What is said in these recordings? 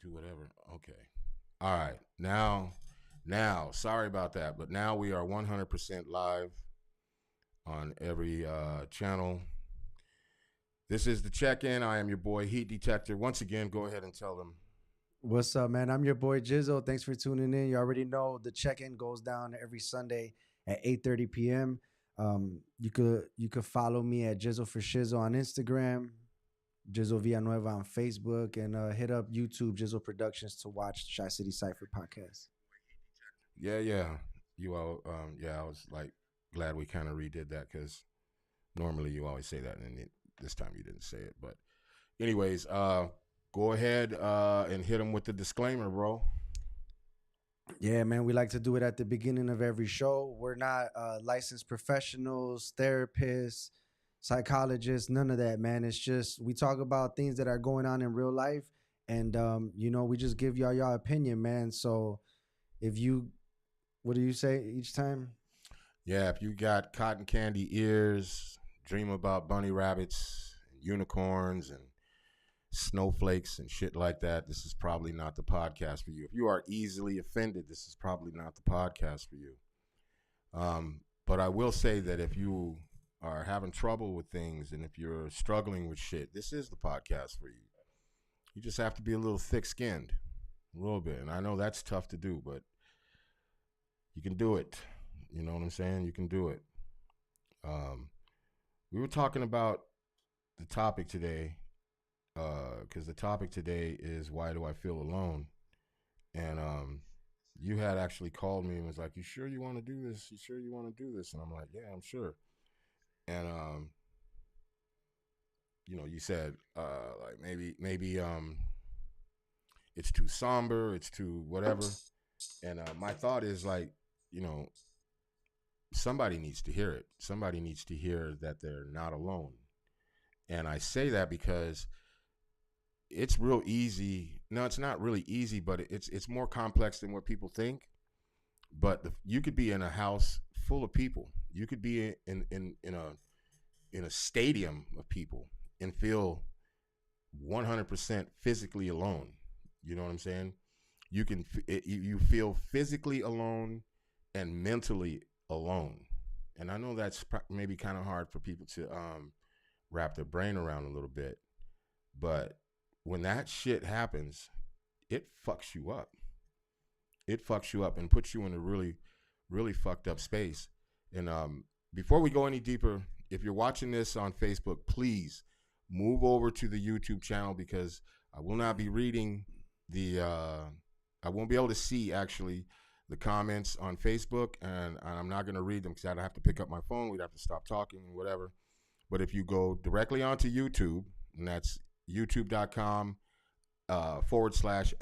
do whatever. Okay. All right. Now, sorry about that, but now we are 100% live on every channel. This is the check-in. I am your boy Heat Detector. Once again, go ahead and tell them. What's up, man? I'm your boy Jizzo. Thanks for tuning in. You already know the check-in goes down every Sunday at 8:30 p.m. You could follow me at Jizzle for Shizzle on Instagram, Jizzle Villanueva on Facebook, and hit up YouTube Jizzle Productions to watch Shy City Cypher podcast. Yeah. You all, yeah, I was like glad we kind of redid that because normally you always say that, and this time you didn't say it. But, anyways, go ahead and hit them with the disclaimer, bro. Yeah, man, we like to do it at the beginning of every show. We're not licensed professionals, therapists, psychologists, none of that, man. It's just we talk about things that are going on in real life, and we just give y'all opinion, man. So if you, what do you say each time? Yeah, if you got cotton candy ears, dream about bunny rabbits, and unicorns, and snowflakes and shit like that, this is probably not the podcast for you. If you are easily offended, this is probably not the podcast for you. But I will say that if you are having trouble with things and if you're struggling with shit, this is the podcast for you. You just have to be a little thick skinned, a little bit. And I know that's tough to do, but you can do it. You know what I'm saying? You can do it. We were talking about the topic today because the topic today is why do I feel alone? And you had actually called me and was like, "You sure you want to do this? You sure you want to do this?" And I'm like, "Yeah, I'm sure." And you said like maybe it's too somber, it's too whatever. And my thought is like, you know, somebody needs to hear it. Somebody needs to hear that they're not alone. And I say that because it's real easy. No, it's not really easy, but it's more complex than what people think. But you could be in a house full of people. You could be in a stadium of people and feel 100% physically alone. You know what I'm saying? You feel physically alone and mentally alone. And I know that's maybe kind of hard for people to wrap their brain around a little bit, but when that shit happens, it fucks you up. It fucks you up and puts you in a really, really fucked up space. And before we go any deeper, if you're watching this on Facebook, please move over to the YouTube channel because I will not be reading I won't be able to see actually the comments on Facebook, and I'm not going to read them because I'd have to pick up my phone. We'd have to stop talking, whatever. But if you go directly onto YouTube, and that's youtube.com /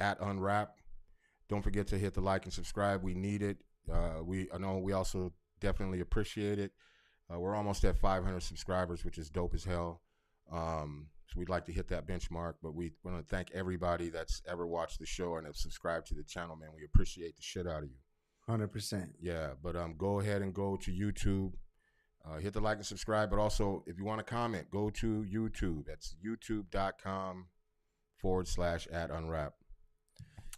at unwrap, don't forget to hit the like and subscribe. We need it. I know we also definitely appreciate it. We're almost at 500 subscribers, which is dope as hell. So we'd like to hit that benchmark, but we want to thank everybody that's ever watched the show and have subscribed to the channel, man. We appreciate the shit out of you. 100%. Yeah, but go ahead and go to YouTube. Hit the like and subscribe, but also if you want to comment, go to YouTube. That's youtube.com / at unwrap.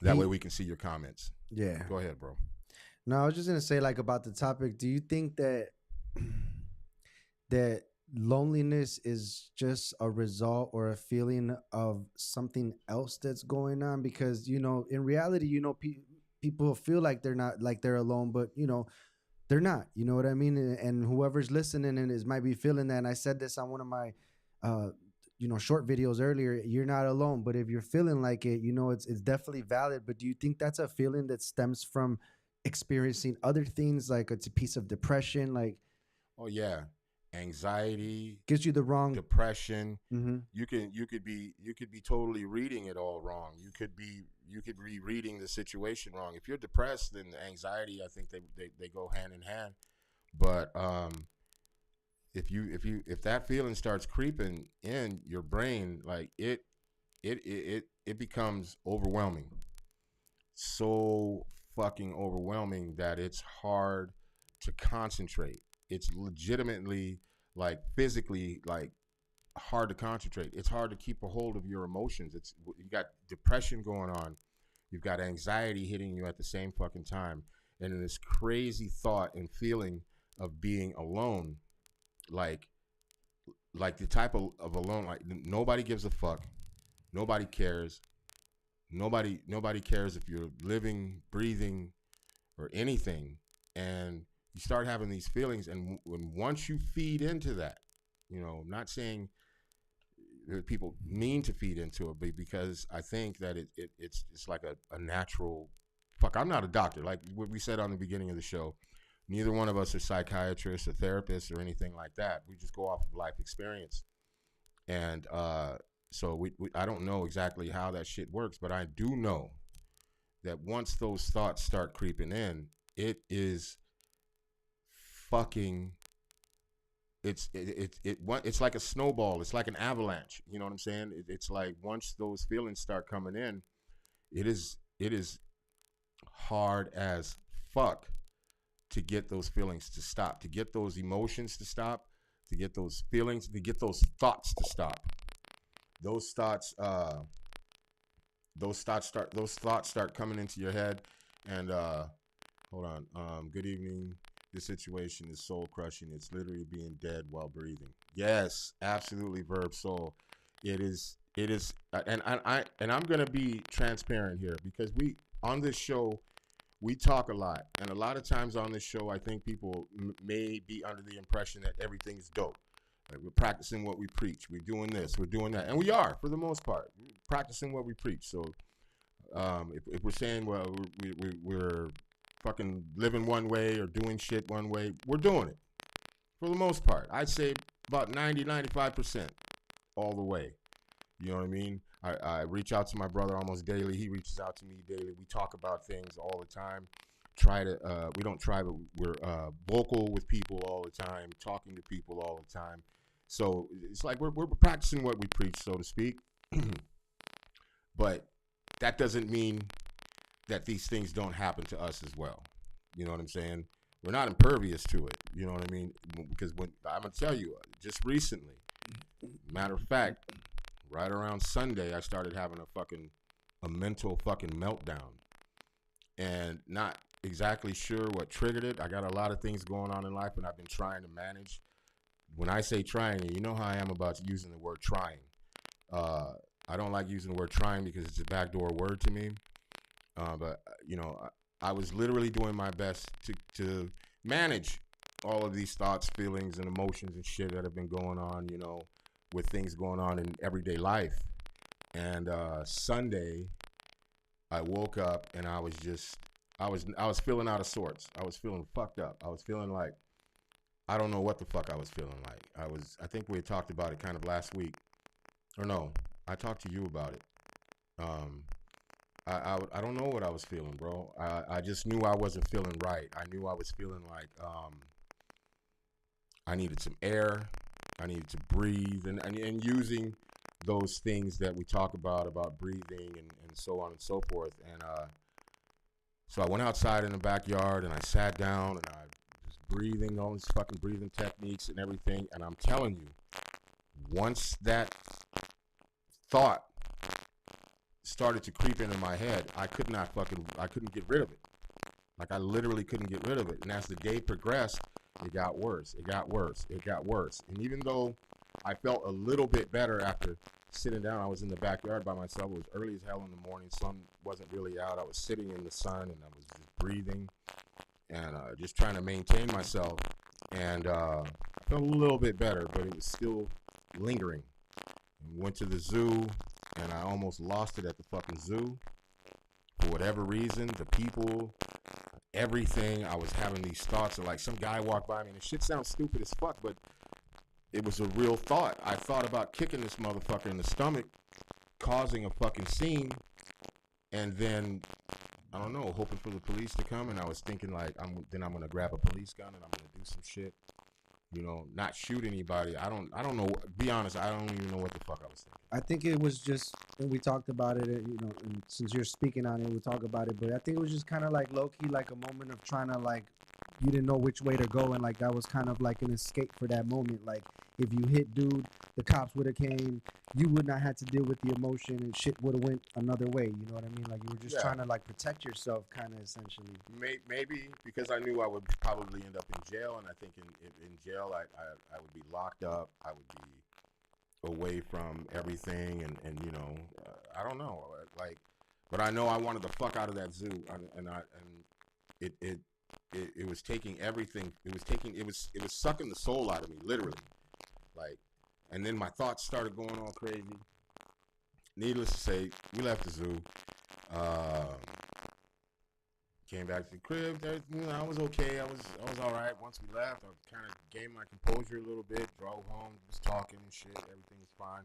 That way we can see your comments. Yeah. Go ahead, bro. No, I was just gonna say like about the topic. Do you think that that loneliness is just a result or a feeling of something else that's going on? Because in reality, people feel like they're not like they're alone, but they're not. You know what I mean? And whoever's listening and is might be feeling that. And I said this on one of my short videos earlier. You're not alone, but if you're feeling like it, it's definitely valid. But do you think that's a feeling that stems from experiencing other things, like it's a piece of depression, like Oh yeah, anxiety gives you the wrong depression. Mm-hmm. You could be totally reading it all wrong. You could be reading the situation wrong. If you're depressed, then the anxiety, I think they go hand in hand. But if that feeling starts creeping in your brain, like it becomes overwhelming. So fucking overwhelming that it's hard to concentrate. It's legitimately like physically like hard to concentrate. It's hard to keep a hold of your emotions. You got depression going on. You've got anxiety hitting you at the same fucking time. And in this crazy thought and feeling of being alone, like the type of alone, like nobody gives a fuck. Nobody cares. Nobody cares if you're living, breathing, or anything. And you start having these feelings, and once you feed into that, I'm not saying that people mean to feed into it, but because I think that it's like a natural. Fuck, I'm not a doctor. Like what we said on the beginning of the show, neither one of us are psychiatrists or therapists or anything like that. We just go off of life experience, and so I don't know exactly how that shit works, but I do know that once those thoughts start creeping in, it is fucking. It's like a snowball. It's like an avalanche. You know what I'm saying? It's like once those feelings start coming in, it is hard as fuck to get those feelings to stop, to get those emotions to stop, to get those feelings, to get those thoughts to stop. Those thoughts start coming into your head, and hold on. Good evening. This situation is soul crushing. It's literally being dead while breathing. Yes, absolutely, Verb Soul. It is, and I'm gonna be transparent here because we on this show we talk a lot, and a lot of times on this show, I think people may be under the impression that everything's dope. Like we're practicing what we preach. We're doing this. We're doing that, and we are for the most part we're practicing what we preach. So, if we're saying, well, we're fucking living one way or doing shit one way, we're doing it for the most part. I'd say about 95% all the way. You know what I mean? I reach out to my brother almost daily. He reaches out to me daily. We talk about things all the time. We don't try, but we're vocal with people all the time, talking to people all the time. So it's like we're practicing what we preach, so to speak. But that doesn't mean that these things don't happen to us as well. You know what I'm saying? We're not impervious to it. You know what I mean? Because I'm going to tell you, just recently, matter of fact, right around Sunday, I started having a mental fucking meltdown. And not exactly sure what triggered it. I got a lot of things going on in life, and I've been trying to manage. When I say trying, you know how I am about using the word trying. I don't like using the word trying because it's a backdoor word to me. But I was literally doing my best to manage all of these thoughts, feelings, and emotions and shit that have been going on, with things going on in everyday life. And Sunday, I woke up and I was feeling out of sorts. I was feeling fucked up. I was feeling like I don't know what the fuck I was feeling like. I think we had talked about it kind of last week, or no, I talked to you about it. I don't know what I was feeling, bro. I just knew I wasn't feeling right. I knew I was feeling like I needed some air. I needed to breathe, and using those things that we talk about breathing and so on and so forth. And so I went outside in the backyard and I sat down and I was breathing, all these fucking breathing techniques and everything. And I'm telling you, once that thought started to creep into my head, I couldn't get rid of it. Like I literally couldn't get rid of it. And as the day progressed, it got worse. It got worse. It got worse. And even though I felt a little bit better after sitting down, I was in the backyard by myself. It was early as hell in the morning. Sun wasn't really out. I was sitting in the sun and I was just breathing and just trying to maintain myself. And I felt a little bit better, but it was still lingering. Went to the zoo and I almost lost it at the fucking zoo. For whatever reason, the people, everything, I was having these thoughts of like some guy walked by me, and the shit sounds stupid as fuck, but it was a real thought. I thought about kicking this motherfucker in the stomach, causing a fucking scene, and then, I don't know, hoping for the police to come, and I was thinking like, I'm gonna grab a police gun and I'm gonna do some shit. Not shoot anybody. I don't know. Be honest, I don't even know what the fuck I was thinking. I think it was just, and we talked about it, and since you're speaking on it, we'll talk about it, but I think it was just kind of like low-key, like a moment of trying to like you didn't know which way to go, and like that was kind of like an escape for that moment. Like if you hit dude, the cops would have came. You would not have to deal with the emotion, and shit would have went another way. You know what I mean? Like you were just Yeah. trying to like protect yourself, kind of essentially. Maybe because I knew I would probably end up in jail, and I think in jail I would be locked up. I would be away from everything, and you know, I don't know, like, but I know I wanted the fuck out of that zoo, and it was taking everything. It was sucking the soul out of me, literally, like, and then my thoughts started going all crazy. Needless to say, we left the zoo. Came back to the crib. I was okay. I was all right. Once we left, I kind of gained my composure a little bit. Drove home, was talking and shit. Everything was fine.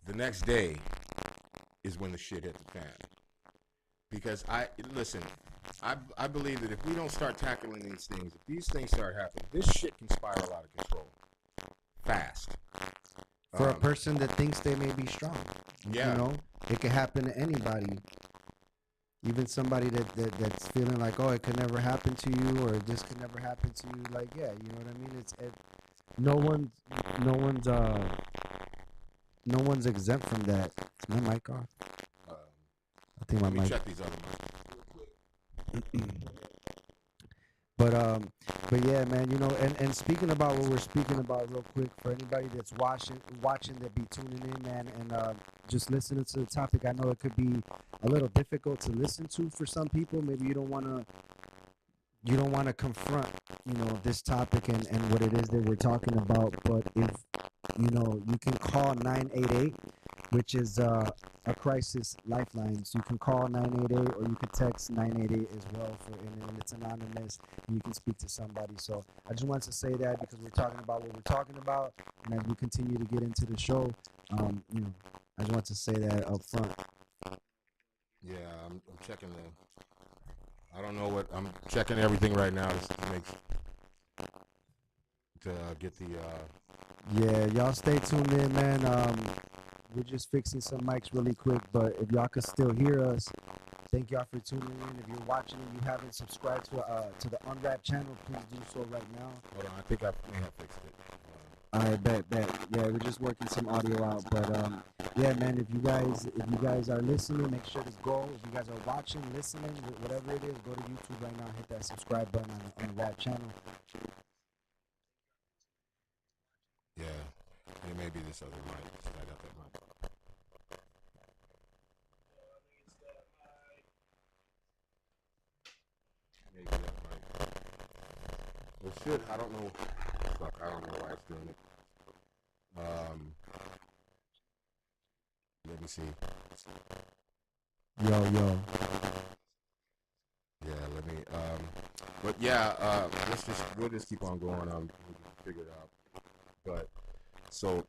The next day is when the shit hit the fan. Because I believe that if we don't start tackling these things, if these things start happening, this shit can spiral out of control fast. For a person that thinks they may be strong, Yeah. you know, it could happen to anybody. Even somebody that's feeling like, oh, it could never happen to you, or this could never happen to you. Like, yeah, you know what I mean? No one's exempt from that. Is my mic off? I think my Let me mic. check these other mics. But yeah, man, you know, and speaking about what we're speaking about real quick, for anybody that's watching that be tuning in, man, and just listening to the topic, I know it could be a little difficult to listen to for some people. Maybe you don't want to confront, you know, this topic and what it is that we're talking about. But if, you know, you can call 988, which is a crisis lifeline. So you can call 988, or you can text 988 as well, and it's anonymous, and you can speak to somebody. So I just wanted to say that because we're talking about what we're talking about, and as we continue to get into the show, you know, I just want to say that up front. Yeah, I'm checking I don't know what I'm checking everything right now to get the. Yeah, y'all stay tuned in, man. We're just fixing some mics really quick, but if y'all could still hear us, thank y'all for tuning in. If you're watching and you haven't subscribed to the Unwrap channel, please do so right now. Hold on, I think I may have fixed it. All right, bet. Yeah, we're just working some audio out, but yeah, man. If you guys are listening, make sure to go. If you guys are watching, listening, whatever it is, go to YouTube right now, hit that subscribe button on the Unwrap channel. Yeah, it may be this other mic. I got that mic. Maybe that mic. Well, shit, I don't know. Fuck, I don't know why it's doing it. Let me see. Yo. Yeah, let me. But yeah, we'll just keep on going. We'll figure it out. But so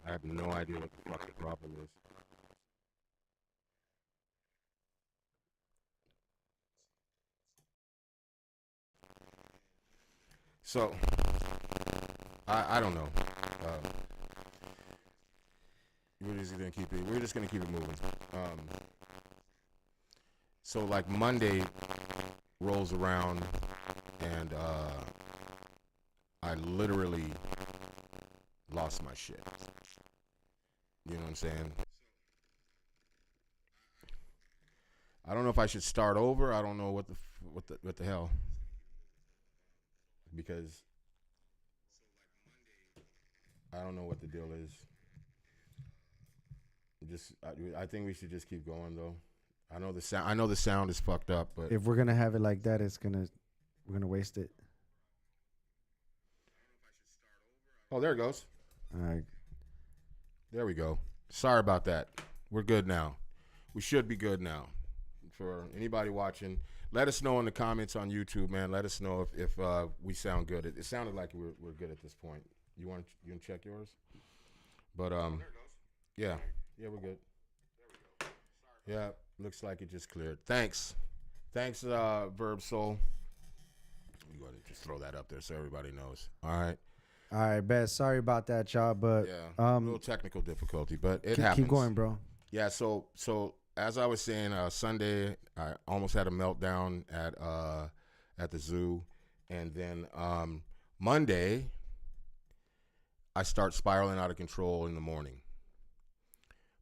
I have no idea what the fuck the problem is. So I don't know. We're just gonna keep it moving. So like Monday rolls around and I literally lost my shit. You know what I'm saying? I don't know if I should start over. I don't know what the hell. Because I don't know what the deal is. I think we should just keep going though. I know the sound is fucked up, but If we're gonna have it like that, we're gonna waste it. oh, there it goes. All right. There we go. Sorry about that. We're good now. We should be good now. For anybody watching, let us know in the comments on YouTube, man. Let us know if we sound good. It sounded like we're good at this point. You want to check yours? But yeah, we're good. Yeah, looks like it just cleared. Thanks, Verb Soul. We want to just throw that up there so everybody knows. All right, bet. Sorry about that, y'all. But yeah, a little technical difficulty, but it happens. Keep going, bro. Yeah, so as I was saying, Sunday I almost had a meltdown at the zoo, and then Monday I start spiraling out of control in the morning.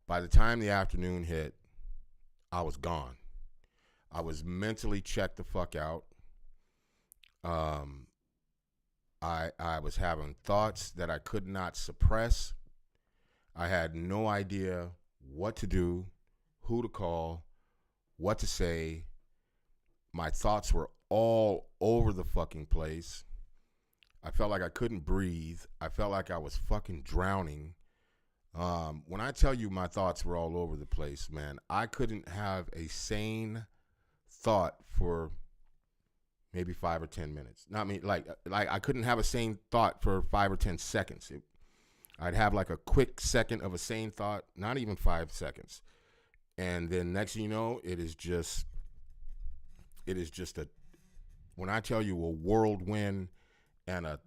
By the time the afternoon hit, I was gone. I was mentally checked the fuck out. I was having thoughts that I could not suppress. I had no idea what to do, who to call, what to say. My thoughts were all over the fucking place. I felt like I couldn't breathe. I felt like I was fucking drowning. When I tell you my thoughts were all over the place, man, I couldn't have a sane thought for maybe 5 or 10 minutes. Not me, like I couldn't have a sane thought for 5 or 10 seconds. I'd have like a quick second of a sane thought, not even 5 seconds. And then next thing you know, it is just when I tell you a whirlwind and a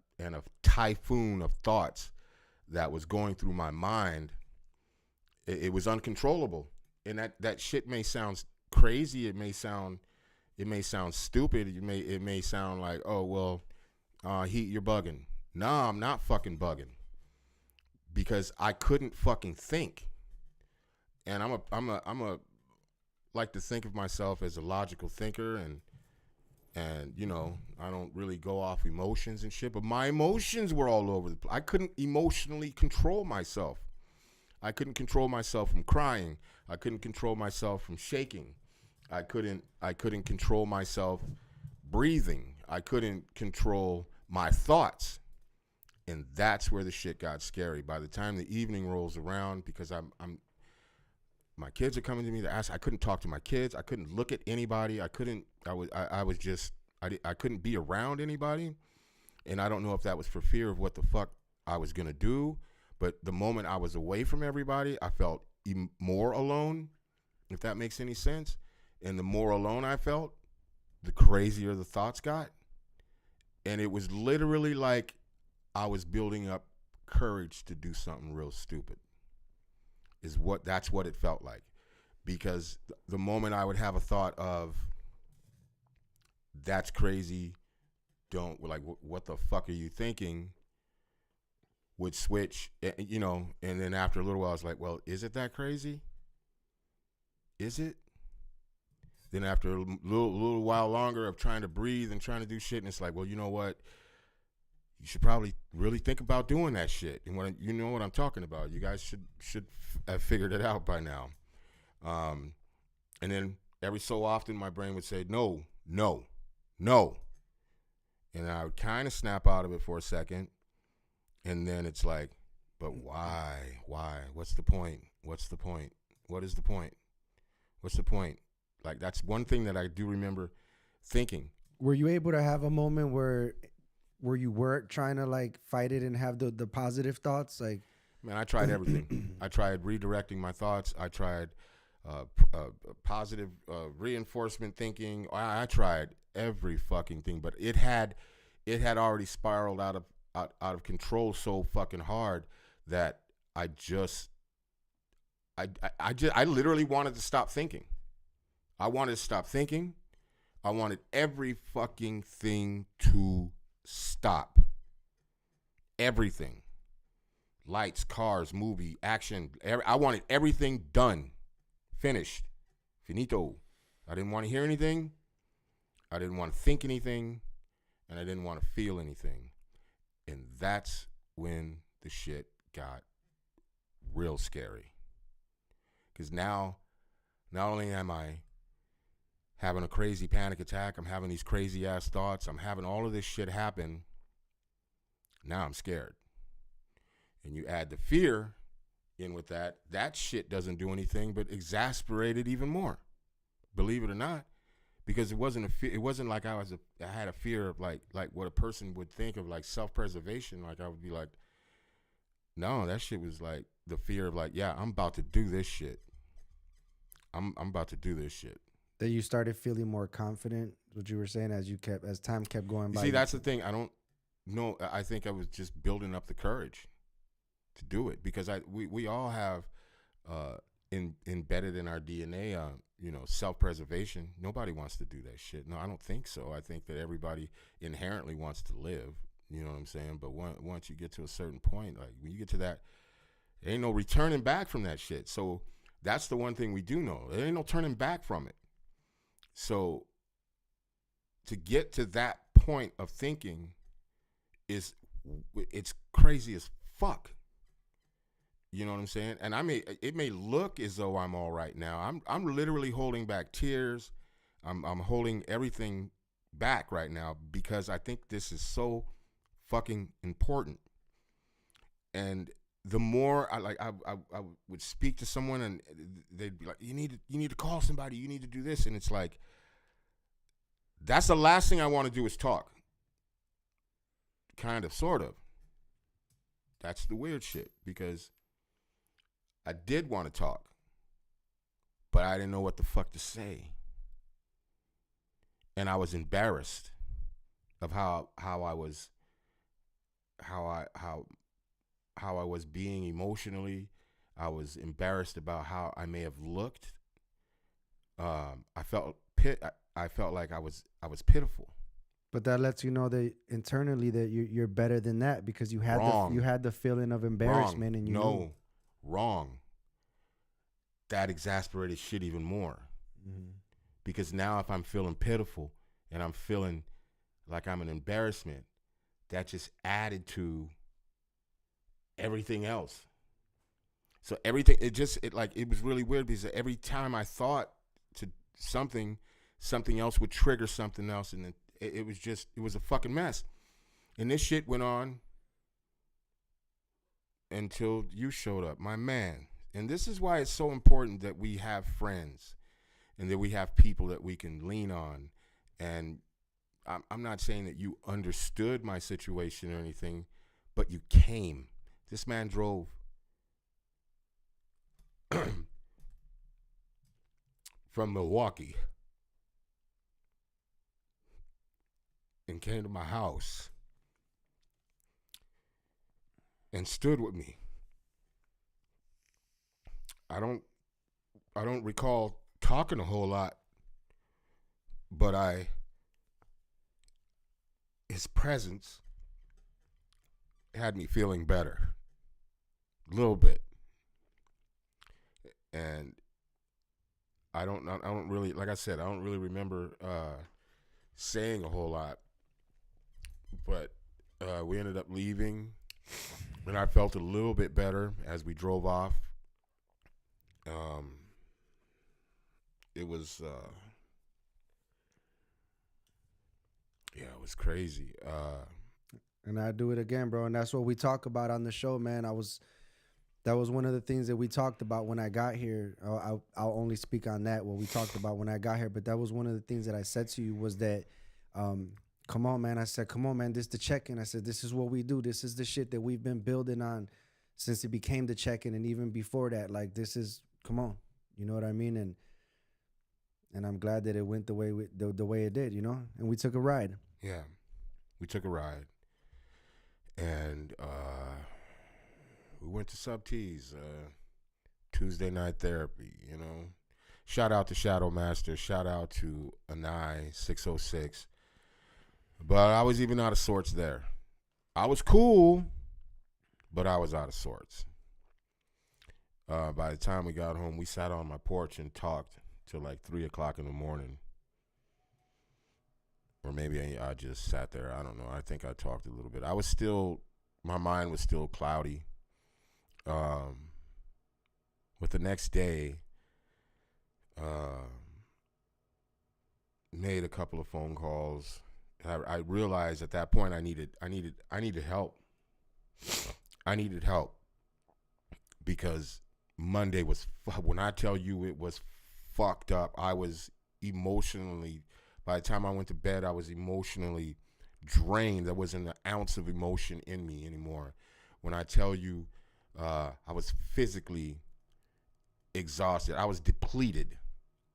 typhoon of thoughts that was going through my mind, it was uncontrollable. And that shit may sound crazy. It may sound stupid. It may sound like, oh well, you're bugging. No, I'm not fucking bugging, because I couldn't fucking think. And I'm a like to think of myself as a logical thinker, and you know, I don't really go off emotions and shit, but my emotions were all over the place. I couldn't emotionally control myself. I couldn't control myself from crying. I couldn't control myself from shaking. I couldn't control myself breathing. I couldn't control my thoughts. And that's where the shit got scary. By the time the evening rolls around, because my kids are coming to me to ask, I couldn't talk to my kids. I couldn't look at anybody. I couldn't be around anybody. And I don't know if that was for fear of what the fuck I was going to do. But the moment I was away from everybody, I felt more alone, if that makes any sense. And the more alone I felt, the crazier the thoughts got. And it was literally like I was building up courage to do something real stupid. That's what it felt like. Because the moment I would have a thought of, that's crazy, don't, like, what the fuck are you thinking, would switch, you know, and then after a little while I was like, well, is it that crazy? Is it? Then after a little while longer of trying to breathe and trying to do shit, and it's like, well, you know what? You should probably really think about doing that shit. And you know what I'm talking about. You guys should have figured it out by now. And then every so often my brain would say, no. And I would kind of snap out of it for a second. And then it's like, but why? What's the point? What is the point? What's the point? Like, that's one thing that I do remember thinking. Were you able to have a moment where you were trying to like fight it and have the positive thoughts? Like, man, I tried everything. I tried redirecting my thoughts. I tried positive reinforcement thinking. I tried every fucking thing, but it had already spiraled out of control so fucking hard that I literally wanted to stop thinking. I wanted to stop thinking. I wanted every fucking thing to stop. Everything. Lights, cars, movie, action. I wanted everything done. Finished. Finito. I didn't want to hear anything. I didn't want to think anything. And I didn't want to feel anything. And that's when the shit got real scary. Because now, not only am I having a crazy panic attack, I'm having these crazy ass thoughts, I'm having all of this shit happen, now I'm scared. And you add the fear in with that shit doesn't do anything but exasperate it even more. Believe it or not. Because it wasn't like I had a fear of like what a person would think of, like self-preservation. Like I would be like, no, that shit was like the fear of like, yeah, I'm about to do this shit. I'm about to do this shit. That you started feeling more confident, what you were saying, as time kept going by. See, that's the thing. I don't know. I think I was just building up the courage to do it, because we all have embedded in our DNA. Self-preservation. Nobody wants to do that shit. No, I don't think so. I think that everybody inherently wants to live. You know what I'm saying? But once you get to a certain point, like when you get to that, there ain't no returning back from that shit. So that's the one thing we do know. There ain't no turning back from it. So to get to that point of thinking it's crazy as fuck. You know what I'm saying? And it may look as though I'm all right now. I'm literally holding back tears. I'm holding everything back right now because I think this is so fucking important. And the more I would speak to someone and they'd be like, you need to call somebody, you need to do this, and it's like, that's the last thing I want to do is talk. Kind of, sort of. That's the weird shit because I did want to talk, but I didn't know what the fuck to say. And I was embarrassed of how I was being emotionally. I was embarrassed about how I may have looked. I felt like I was pitiful. But that lets you know that internally that you're better than that because you had the feeling of embarrassment. Wrong. And Wrong. That exasperated shit even more. Mm-hmm. Because now if I'm feeling pitiful and I'm feeling like I'm an embarrassment, that just added to everything else. So everything, it was really weird because every time I thought to something else would trigger something else, and it was a fucking mess. And this shit went on until you showed up, my man. And this is why it's so important that we have friends and that we have people that we can lean on. And I'm not saying that you understood my situation or anything, but you came. This man drove from Milwaukee and came to my house and stood with me. I don't recall talking a whole lot, but his presence had me feeling better a little bit. And I don't really, like I said, I don't really remember saying a whole lot, but we ended up leaving and I felt a little bit better as we drove off. It was it was crazy. And I do it again, bro. And that's what we talk about on the show, man. That was one of the things that we talked about when I got here. I'll only speak on that, what we talked about when I got here. But that was one of the things that I said to you was that, come on, man. I said, come on, man. This is the check-in. I said, this is what we do. This is the shit that we've been building on since it became the check-in, and even before that. Like, this is, come on. You know what I mean? And I'm glad that it went the way it did, you know? And we took a ride. Yeah, we took a ride. And we went to Sub T's, Tuesday night therapy, you know. Shout out to Shadow Master. Shout out to Anai 606. But I was even out of sorts there. I was cool, but I was out of sorts. By the time we got home, we sat on my porch and talked till like 3 o'clock in the morning. Or maybe I just sat there. I don't know. I think I talked a little bit. My mind was still cloudy. But the next day, made a couple of phone calls. I realized at that point I needed help. I needed help because Monday was, when I tell you it was fucked up, I was emotionally, by the time I went to bed, I was emotionally drained. There wasn't an ounce of emotion in me anymore. When I tell you, I was physically exhausted. I was depleted.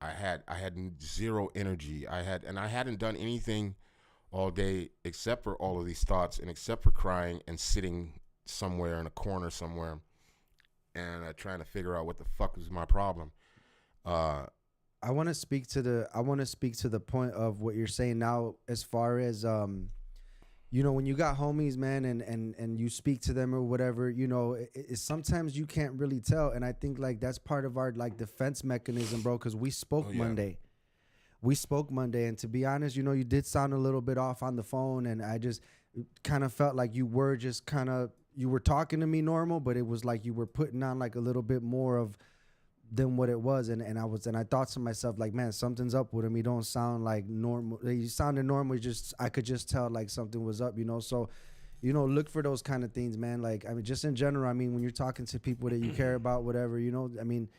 I had zero energy. I hadn't done anything all day except for all of these thoughts and except for crying and sitting somewhere in a corner somewhere and trying to figure out what the fuck was my problem. I want to speak to the point of what you're saying now, as far as you know, when you got homies, man, and you speak to them or whatever, you know, sometimes you can't really tell, and I think like that's part of our like defense mechanism, bro, because we spoke Monday. We spoke Monday, and to be honest, you know, you did sound a little bit off on the phone, and I just kind of felt like you were talking to me normal, but it was like you were putting on like a little bit more of than what it was, and I thought to myself like, man, something's up with him. He don't sound like normal. He sounded normal. Just I could just tell like something was up, you know. So, you know, look for those kind of things, man. Like, I mean, just in general, I mean, when you're talking to people that you care about, whatever, you know, I mean,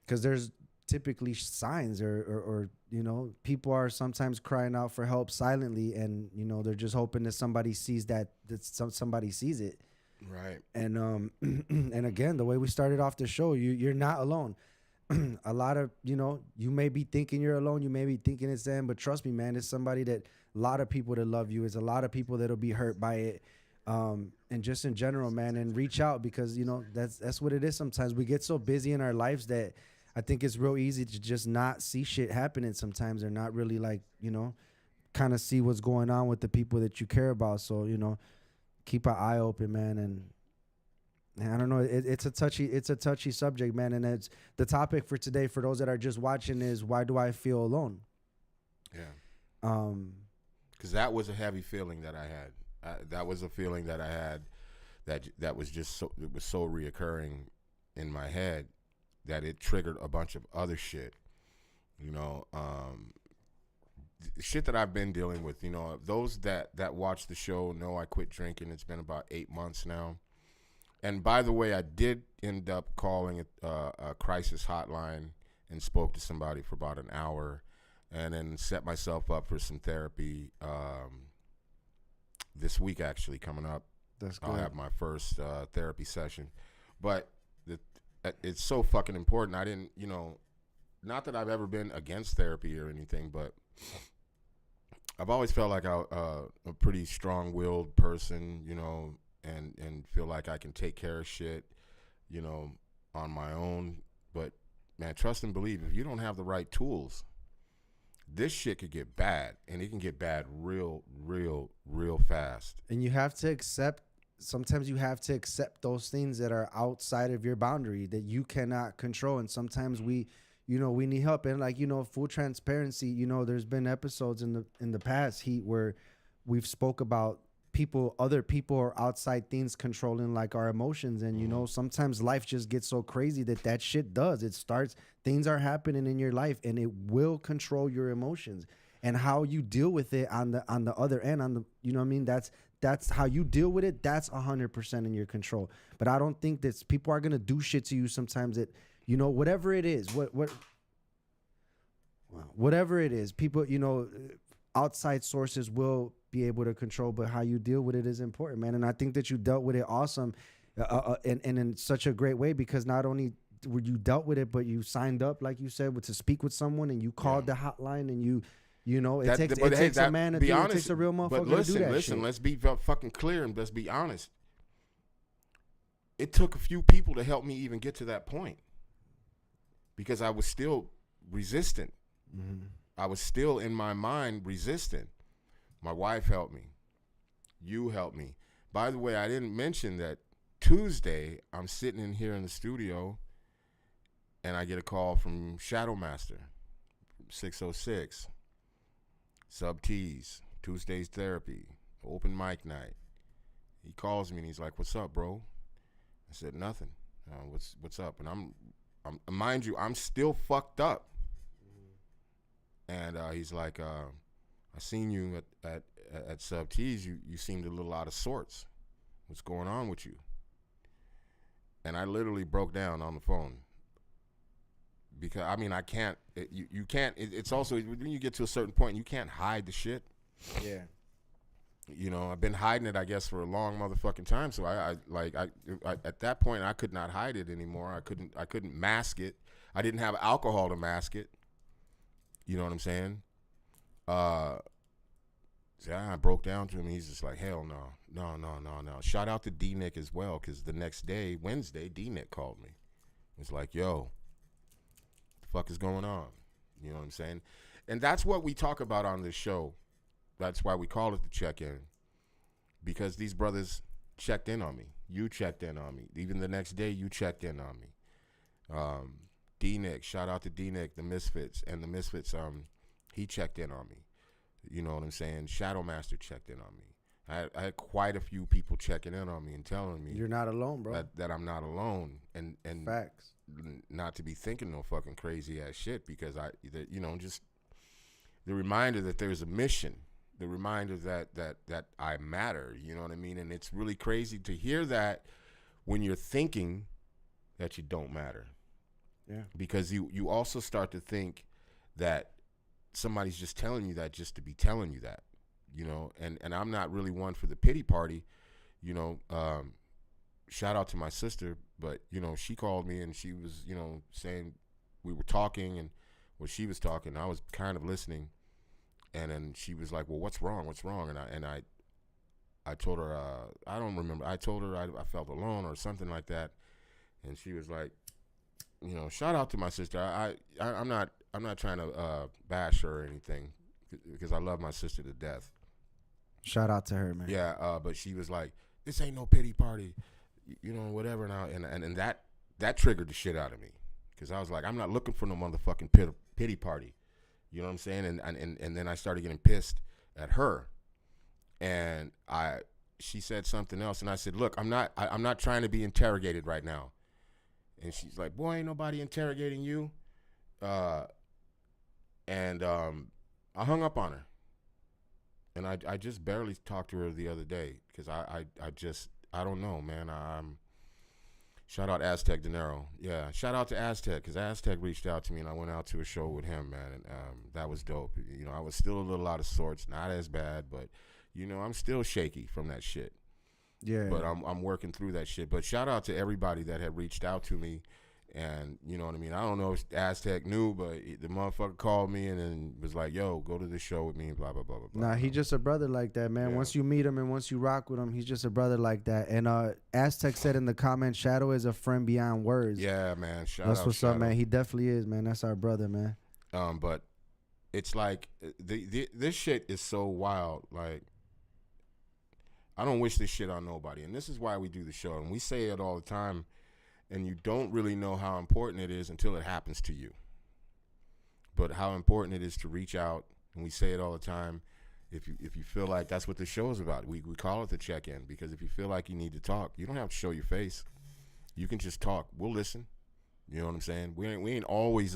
because there's typically signs or you know, people are sometimes crying out for help silently, and you know, they're just hoping that somebody sees that somebody sees it. Right. And and again, the way we started off the show, you're not alone. A lot of, you know, you may be thinking you're alone, you may be thinking it's them, but trust me, man, it's somebody that a lot of people that love you. It's a lot of people that'll be hurt by it. And just in general, man, and reach out, because you know that's what it is. Sometimes we get so busy in our lives that I think it's real easy to just not see shit happening sometimes, or not really like, you know, kind of see what's going on with the people that you care about. So, you know, keep an eye open, man. And I don't know, it's a touchy subject, man. And it's the topic for today, for those that are just watching, is why do I feel alone? Yeah. Because that was a heavy feeling that I had. That was a feeling that I had that was just so, it was so reoccurring in my head that it triggered a bunch of other shit. You know, shit that I've been dealing with. You know, those that watch the show know I quit drinking. It's been about 8 months now. And by the way, I did end up calling a crisis hotline and spoke to somebody for about an hour, and then set myself up for some therapy this week, actually, coming up. That's good. I'll have my first therapy session. But it's so fucking important. I didn't, you know, not that I've ever been against therapy or anything, but I've always felt like I'm a pretty strong-willed person, you know, and feel like I can take care of shit, you know, on my own. But, man, trust and believe, if you don't have the right tools, this shit could get bad, and it can get bad real fast. And you have to accept, sometimes you have to accept those things that are outside of your boundary that you cannot control. And sometimes we, you know, we need help. And like, you know, full transparency, you know, there's been episodes in the past, Heat, where we've spoke about other people or outside things controlling like our emotions. And, you know, sometimes life just gets so crazy that shit does. It starts, things are happening in your life, and it will control your emotions. And how you deal with it on the other end, you know what I mean? That's how you deal with it. That's 100% in your control. But I don't think that people are going to do shit to you sometimes that, you know, whatever it is, whatever it is, people, you know, outside sources will be able to control, but how you deal with it is important, man. And I think that you dealt with it awesome and in such a great way, because not only were you dealt with it, but you signed up, like you said, to speak with someone, and you called the hotline, and you know, it takes a man to do it. It takes a real motherfucker to do that. Listen, shit. Let's be fucking clear, and let's be honest. It took a few people to help me even get to that point, because I was still resistant. Mm-hmm. I was still in my mind resistant. My wife helped me. You helped me. By the way, I didn't mention that Tuesday I'm sitting in here in the studio, and I get a call from Shadow Master, 606. Sub T's, Tuesday's therapy, open mic night. He calls me and he's like, "What's up, bro?" I said, "Nothing. What's up?" And I'm mind you, I'm still fucked up. And he's like, "I seen you at Sub T's. You seemed a little out of sorts. What's going on with you?" And I literally broke down on the phone. Because, I mean, I can't, you can't, it's also, when you get to a certain point, you can't hide the shit. Yeah. You know, I've been hiding it, I guess, for a long motherfucking time. So I at that point, I could not hide it anymore. I couldn't mask it. I didn't have alcohol to mask it. You know what I'm saying? So I broke down to him. He's just like, hell no, no, no, no, no. Shout out to D Nick as well, because the next day, Wednesday, D Nick called me. It's like, yo, what the fuck is going on? You know what I'm saying? And that's what we talk about on this show. That's why we call it the check-in, because these brothers checked in on me. You checked in on me. Even the next day, you checked in on me. D Nick, shout out to D Nick, the Misfits, and the Misfits. He checked in on me. You know what I'm saying? Shadow Master checked in on me. I had quite a few people checking in on me and telling me You're not alone, bro. that I'm not alone, and Facts. not to be thinking no fucking crazy ass shit, because just the reminder that there's a mission, the reminder that I matter. You know what I mean? And it's really crazy to hear that when you're thinking that you don't matter. Yeah. Because you also start to think that somebody's just telling you that just to be telling you that, you know, and I'm not really one for the pity party, you know. Shout out to my sister, but, you know, she called me and she was, you know, saying, we were talking, and when she was talking, I was kind of listening, and then she was like, well, what's wrong? And I told her, I don't remember. I told her I felt alone or something like that, and she was like, you know, shout out to my sister. I'm not trying to bash her or anything, because I love my sister to death. Shout out to her, man. Yeah, but she was like, this ain't no pity party, you know, whatever. And that triggered the shit out of me, because I was like, I'm not looking for no motherfucking pity party. You know what I'm saying? And then I started getting pissed at her, and she said something else, and I said, look, I'm not trying to be interrogated right now. And she's like, boy, ain't nobody interrogating you. And I hung up on her. And I just barely talked to her the other day, because I don't know, man. Shout out Aztec Dinero. Yeah, shout out to Aztec, because Aztec reached out to me, and I went out to a show with him, man. And that was dope. You know, I was still a little out of sorts, not as bad, but, you know, I'm still shaky from that shit. Yeah. But I'm working through that shit. But shout out to everybody that had reached out to me, and you know what I mean. I don't know if Aztec knew, but the motherfucker called me and then was like, "Yo, go to the show with me," and blah blah blah blah. Nah, he just a brother like that, man. Yeah. Once you meet him and once you rock with him, he's just a brother like that. And Aztec said in the comments, Shadow is a friend beyond words. Yeah, man. That's what's Shadow. up, man. He definitely is, man. That's our brother, man. But it's like this shit is so wild. Like, I don't wish this shit on nobody, and this is why we do the show, and we say it all the time. And you don't really know how important it is until it happens to you. But how important it is to reach out, and we say it all the time. If you feel like that's what the show is about, we call it the check-in, because if you feel like you need to talk, you don't have to show your face. You can just talk. We'll listen. You know what I'm saying? We ain't always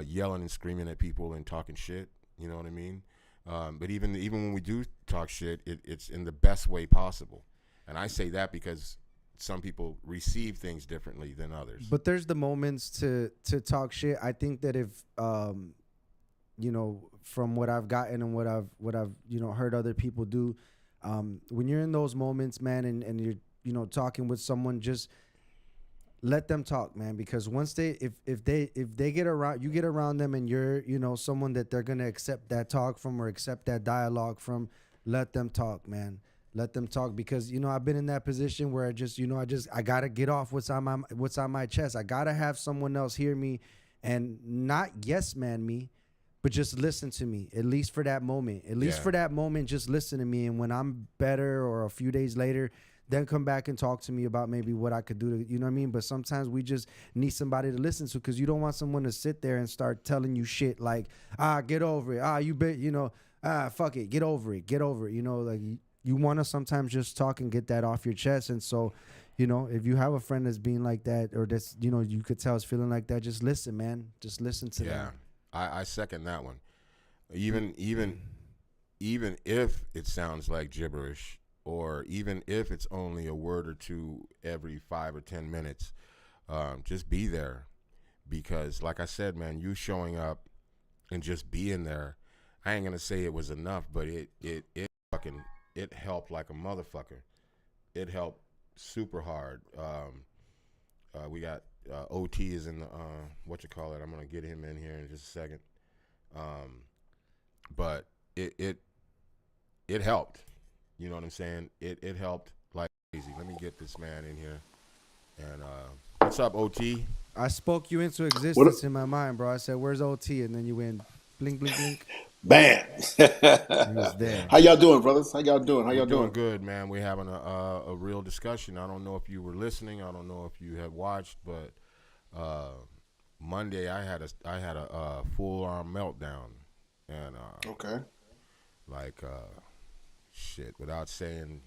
yelling and screaming at people and talking shit. You know what I mean? But even when we do talk shit, it's in the best way possible. And I say that because some people receive things differently than others. But there's the moments to talk shit. I think that if you know, from what I've gotten and what I've you know, heard other people do, when you're in those moments, man, and you're, you know, talking with someone, just let them talk, man, because once if they get around, you get around them, and you're, you know, someone that they're gonna accept that talk from or accept that dialogue from, let them talk, man. Let them talk, because, you know, I've been in that position where I gotta get off what's on my chest. I gotta have someone else hear me, and not yes man me, but just listen to me, at least for that moment. At least for that moment, just listen to me. And when I'm better, or a few days later, then come back and talk to me about maybe what I could do to, you know what I mean? But sometimes we just need somebody to listen to, because you don't want someone to sit there and start telling you shit like, get over it. You know, fuck it, get over it, you know, like. You want to sometimes just talk and get that off your chest. And so, you know, if you have a friend that's being like that, or that's, you know, you could tell is feeling like that, just listen, man. Just listen to them. Yeah, I second that one. Even if it sounds like gibberish, or even if it's only a word or two every 5 or 10 minutes, just be there. Because like I said, man, you showing up and just being there, I ain't going to say it was enough, but it helped like a motherfucker. It helped super hard. We got OT is in the whatchamacallit. I'm gonna get him in here in just a second. But it it helped. You know what I'm saying? It helped like crazy. Let me get this man in here. And what's up, OT? I spoke you into What? existence in my mind, bro. I said, "Where's OT?" And then you went blink, blink, blink. Bam. He was there. How y'all doing, brothers? How y'all doing? How We're y'all doing doing? good, man. We're having a real discussion. I don't know if you were listening. I don't know if you had watched, but Monday I had a full arm meltdown, and Okay. like shit. Without saying,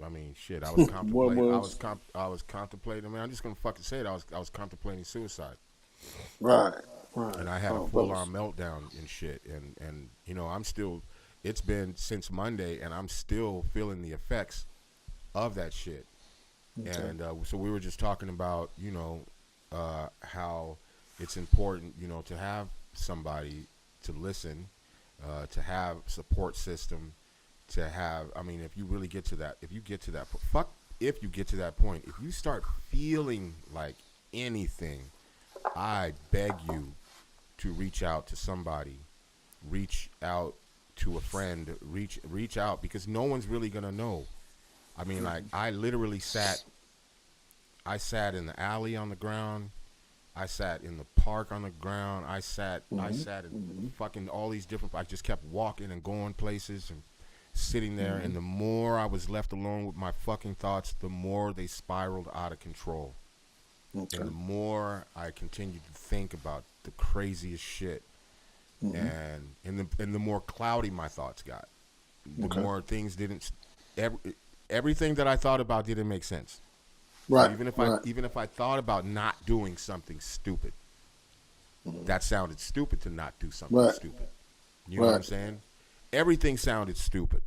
I mean, shit. I was What contemplating. was? I was contemplating. Man, I'm just gonna fucking say it. I was contemplating suicide, Right. Right. and I had a Oh, full brothers. arm meltdown and shit. And you know, I'm still. It's been since Monday, and I'm still feeling the effects of that shit. Okay. And so we were just talking about, you know, how it's important, you know, to have somebody to listen, to have support system, to have. I mean, if you really get to that, if you get to that, if you get to that point, if you start feeling like anything, I beg you to reach out to somebody, reach out to a friend, reach out because no one's really gonna know. I mean, like I sat in the alley on the ground. I sat in the park on the ground. I sat in fucking all these different. I just kept walking and going places and sitting there. And the more I was left alone with my fucking thoughts, the more they spiraled out of control. Okay. And the more I continued to think about the craziest shit, and the more cloudy my thoughts got. The Okay. more things didn't. Everything that I thought about didn't make sense. So Right. Right. even if I thought about not doing something stupid, that sounded stupid to not do something Right. stupid. You know what I'm Right. saying? Everything sounded stupid,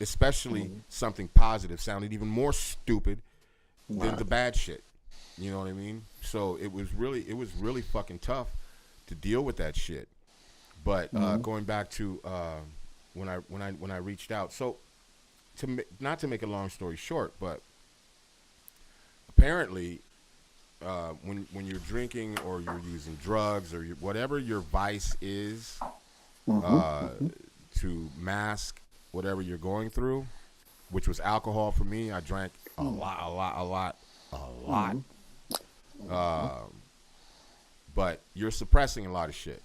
especially something positive sounded even more stupid than the bad shit. You know what I mean? So it was really fucking tough to deal with that shit. But going back to when I reached out, so not to make a long story short, but apparently, when you're drinking or you're using drugs or whatever your vice is, to mask whatever you're going through, which was alcohol for me. I drank a lot. But you're suppressing a lot of shit,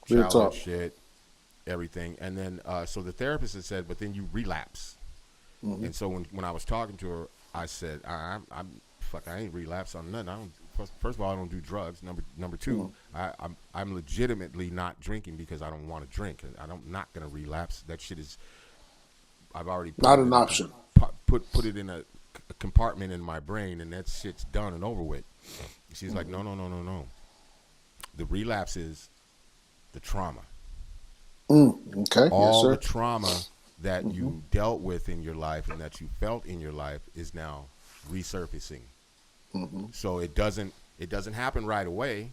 Real childhood talk. shit, everything, and then so the therapist had said, but then you relapse. And so when I was talking to her, I said, I'm fuck, I ain't relapse on nothing. I don't. First of all, I don't do drugs. Number two, I'm legitimately not drinking because I don't want to drink. I'm not gonna relapse. That shit is. I've already Not an option. put it in a compartment in my brain, and that shit's done and over with. She's like, no. The relapse is the trauma. Okay. Yes, All the sir. trauma that you dealt with in your life and that you felt in your life is now resurfacing. So it doesn't happen right away.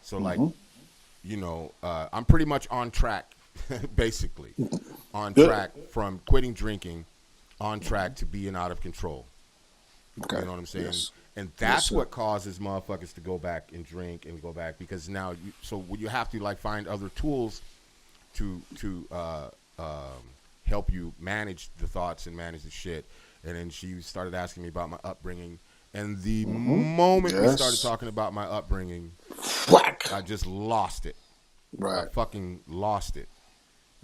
So like, you know, I'm pretty much on track, basically, on Good. track from quitting drinking, on track to being out of control. Okay. You know what I'm saying? Yes. And Yes, that's sir. what causes motherfuckers to go back and drink and go back because now you have to like find other tools to help you manage the thoughts and manage the shit. And then she started asking me about my upbringing. And the moment we started Yes. talking about my upbringing, Whack. I just lost it. I Right. fucking lost it.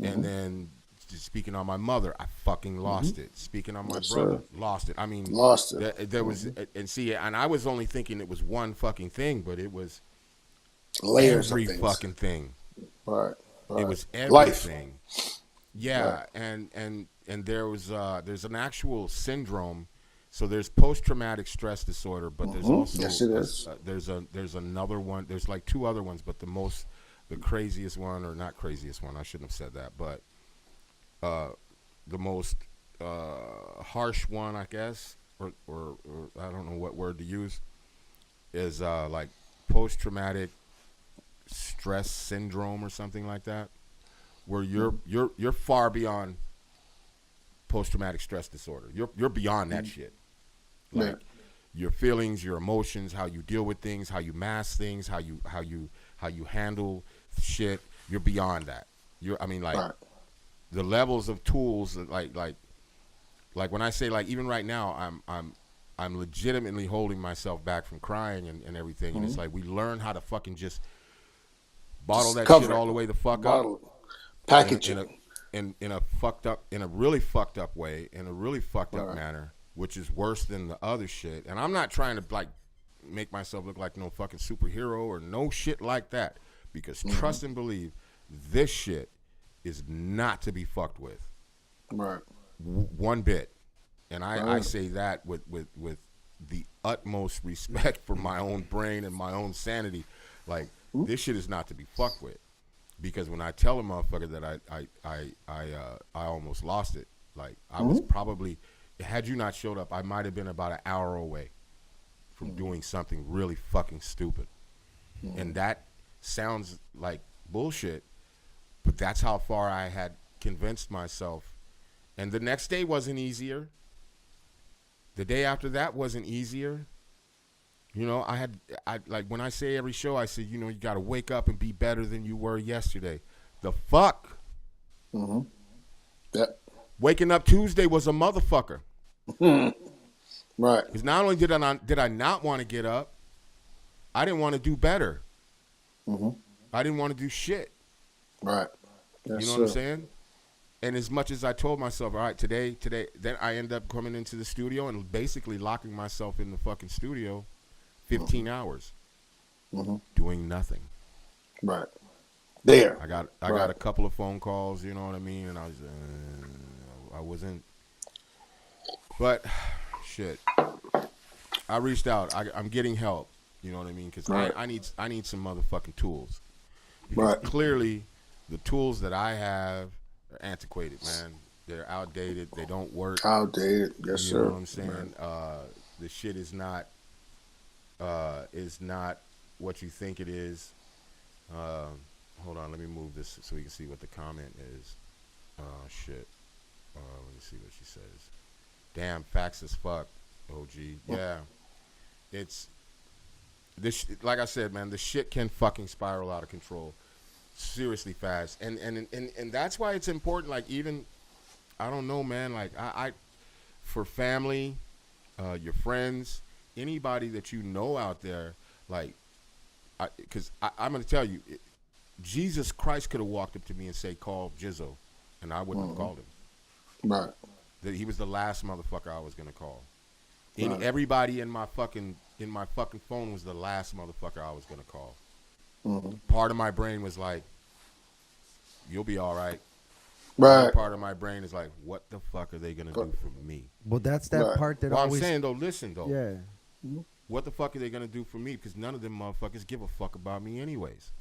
And then just speaking on my mother, I fucking lost it. Speaking on my Yes, brother, sir. lost it. I mean, Lost it. there was, and see, and I was only thinking it was one fucking thing, but it was Layers of every things. fucking thing. Right. Right. It was Life. everything. Yeah, Right. and there's an actual syndrome. So there's post-traumatic stress disorder, but there's also Yes, it is. there's another one. There's like two other ones, but the craziest one, or not craziest one, I shouldn't have said that, but the most harsh one, I guess, or I don't know what word to use, is like post-traumatic stress syndrome or something like that, where you're far beyond post-traumatic stress disorder. You're beyond that shit. Like Yeah. your feelings, your emotions, how you deal with things, how you mask things, how you handle shit. You're beyond that. I mean, like Right. the levels of tools that like when I say like even right now I'm legitimately holding myself back from crying and everything, and it's like we learn how to fucking just bottle Just that cover shit it. all the way the fuck up Bottle it. Package in it. a really fucked up way, in a really fucked up Right. manner, which is worse than the other shit. And I'm not trying to like make myself look like no fucking superhero or no shit like that, because trust and believe, this shit is not to be fucked with Right. one bit. And I Right. say that with the utmost respect for my own brain and my own sanity. Like, this shit is not to be fucked with. Because when I tell a motherfucker that I almost lost it, like I was probably, had you not showed up, I might have been about an hour away from doing something really fucking stupid. And that sounds like bullshit, but that's how far I had convinced myself. And the next day wasn't easier. The day after that wasn't easier. You know, I like when I say every show, I say, you know, you got to wake up and be better than you were yesterday. The fuck? Yeah. Waking up Tuesday was a motherfucker. Right. Because not only did I not want to get up, I didn't want to do better. I didn't want to do shit. Right. You know what I'm saying? And as much as I told myself, all right, today, then I end up coming into the studio and basically locking myself in the fucking studio 15 hours doing nothing. Right. There. I got a couple of phone calls, you know what I mean, and I wasn't. But shit, I reached out. I'm getting help. You know what I mean? Because Right. I need some motherfucking tools. Because Right. clearly, the tools that I have are antiquated, man. They're outdated. They don't work. Outdated. Yes, You sir. know what I'm saying? The shit is not what you think it is. Hold on, let me move this so we can see what the comment is. Shit. Let me see what she says. Damn, facts as fuck, OG. Yeah. It's this. Like I said, man, the shit can fucking spiral out of control, seriously fast. And that's why it's important. Like, even, I don't know, man. Like I for family, your friends, anybody that you know out there, like, because I'm gonna tell you, Jesus Christ could have walked up to me and said, "Call Jizzo," and I wouldn't have called him. Right. That he was the last motherfucker I was gonna call. Right. Everybody in my fucking phone was the last motherfucker I was gonna call. Part of my brain was like, "You'll be all right." Right. Another part of my brain is like, "What the fuck are they gonna do for me?" Well, that's that Right. part that Well, always. I'm saying though, listen though, Yeah. what the fuck are they gonna do for me? Because none of them motherfuckers give a fuck about me anyways.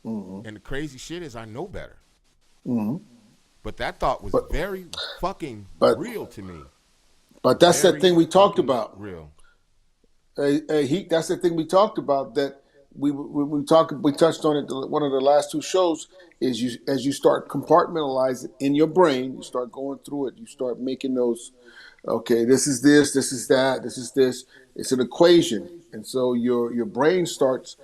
And the crazy shit is, I know better. But that thought was very fucking real to me. But that's that Very thing we talked fucking about. Real. That's the thing we talked about, that we touched on it. One of the last two shows is, as you start compartmentalizing in your brain, you start going through it, you start making those. Okay, this is this is that, this is this. It's an equation, and so your brain starts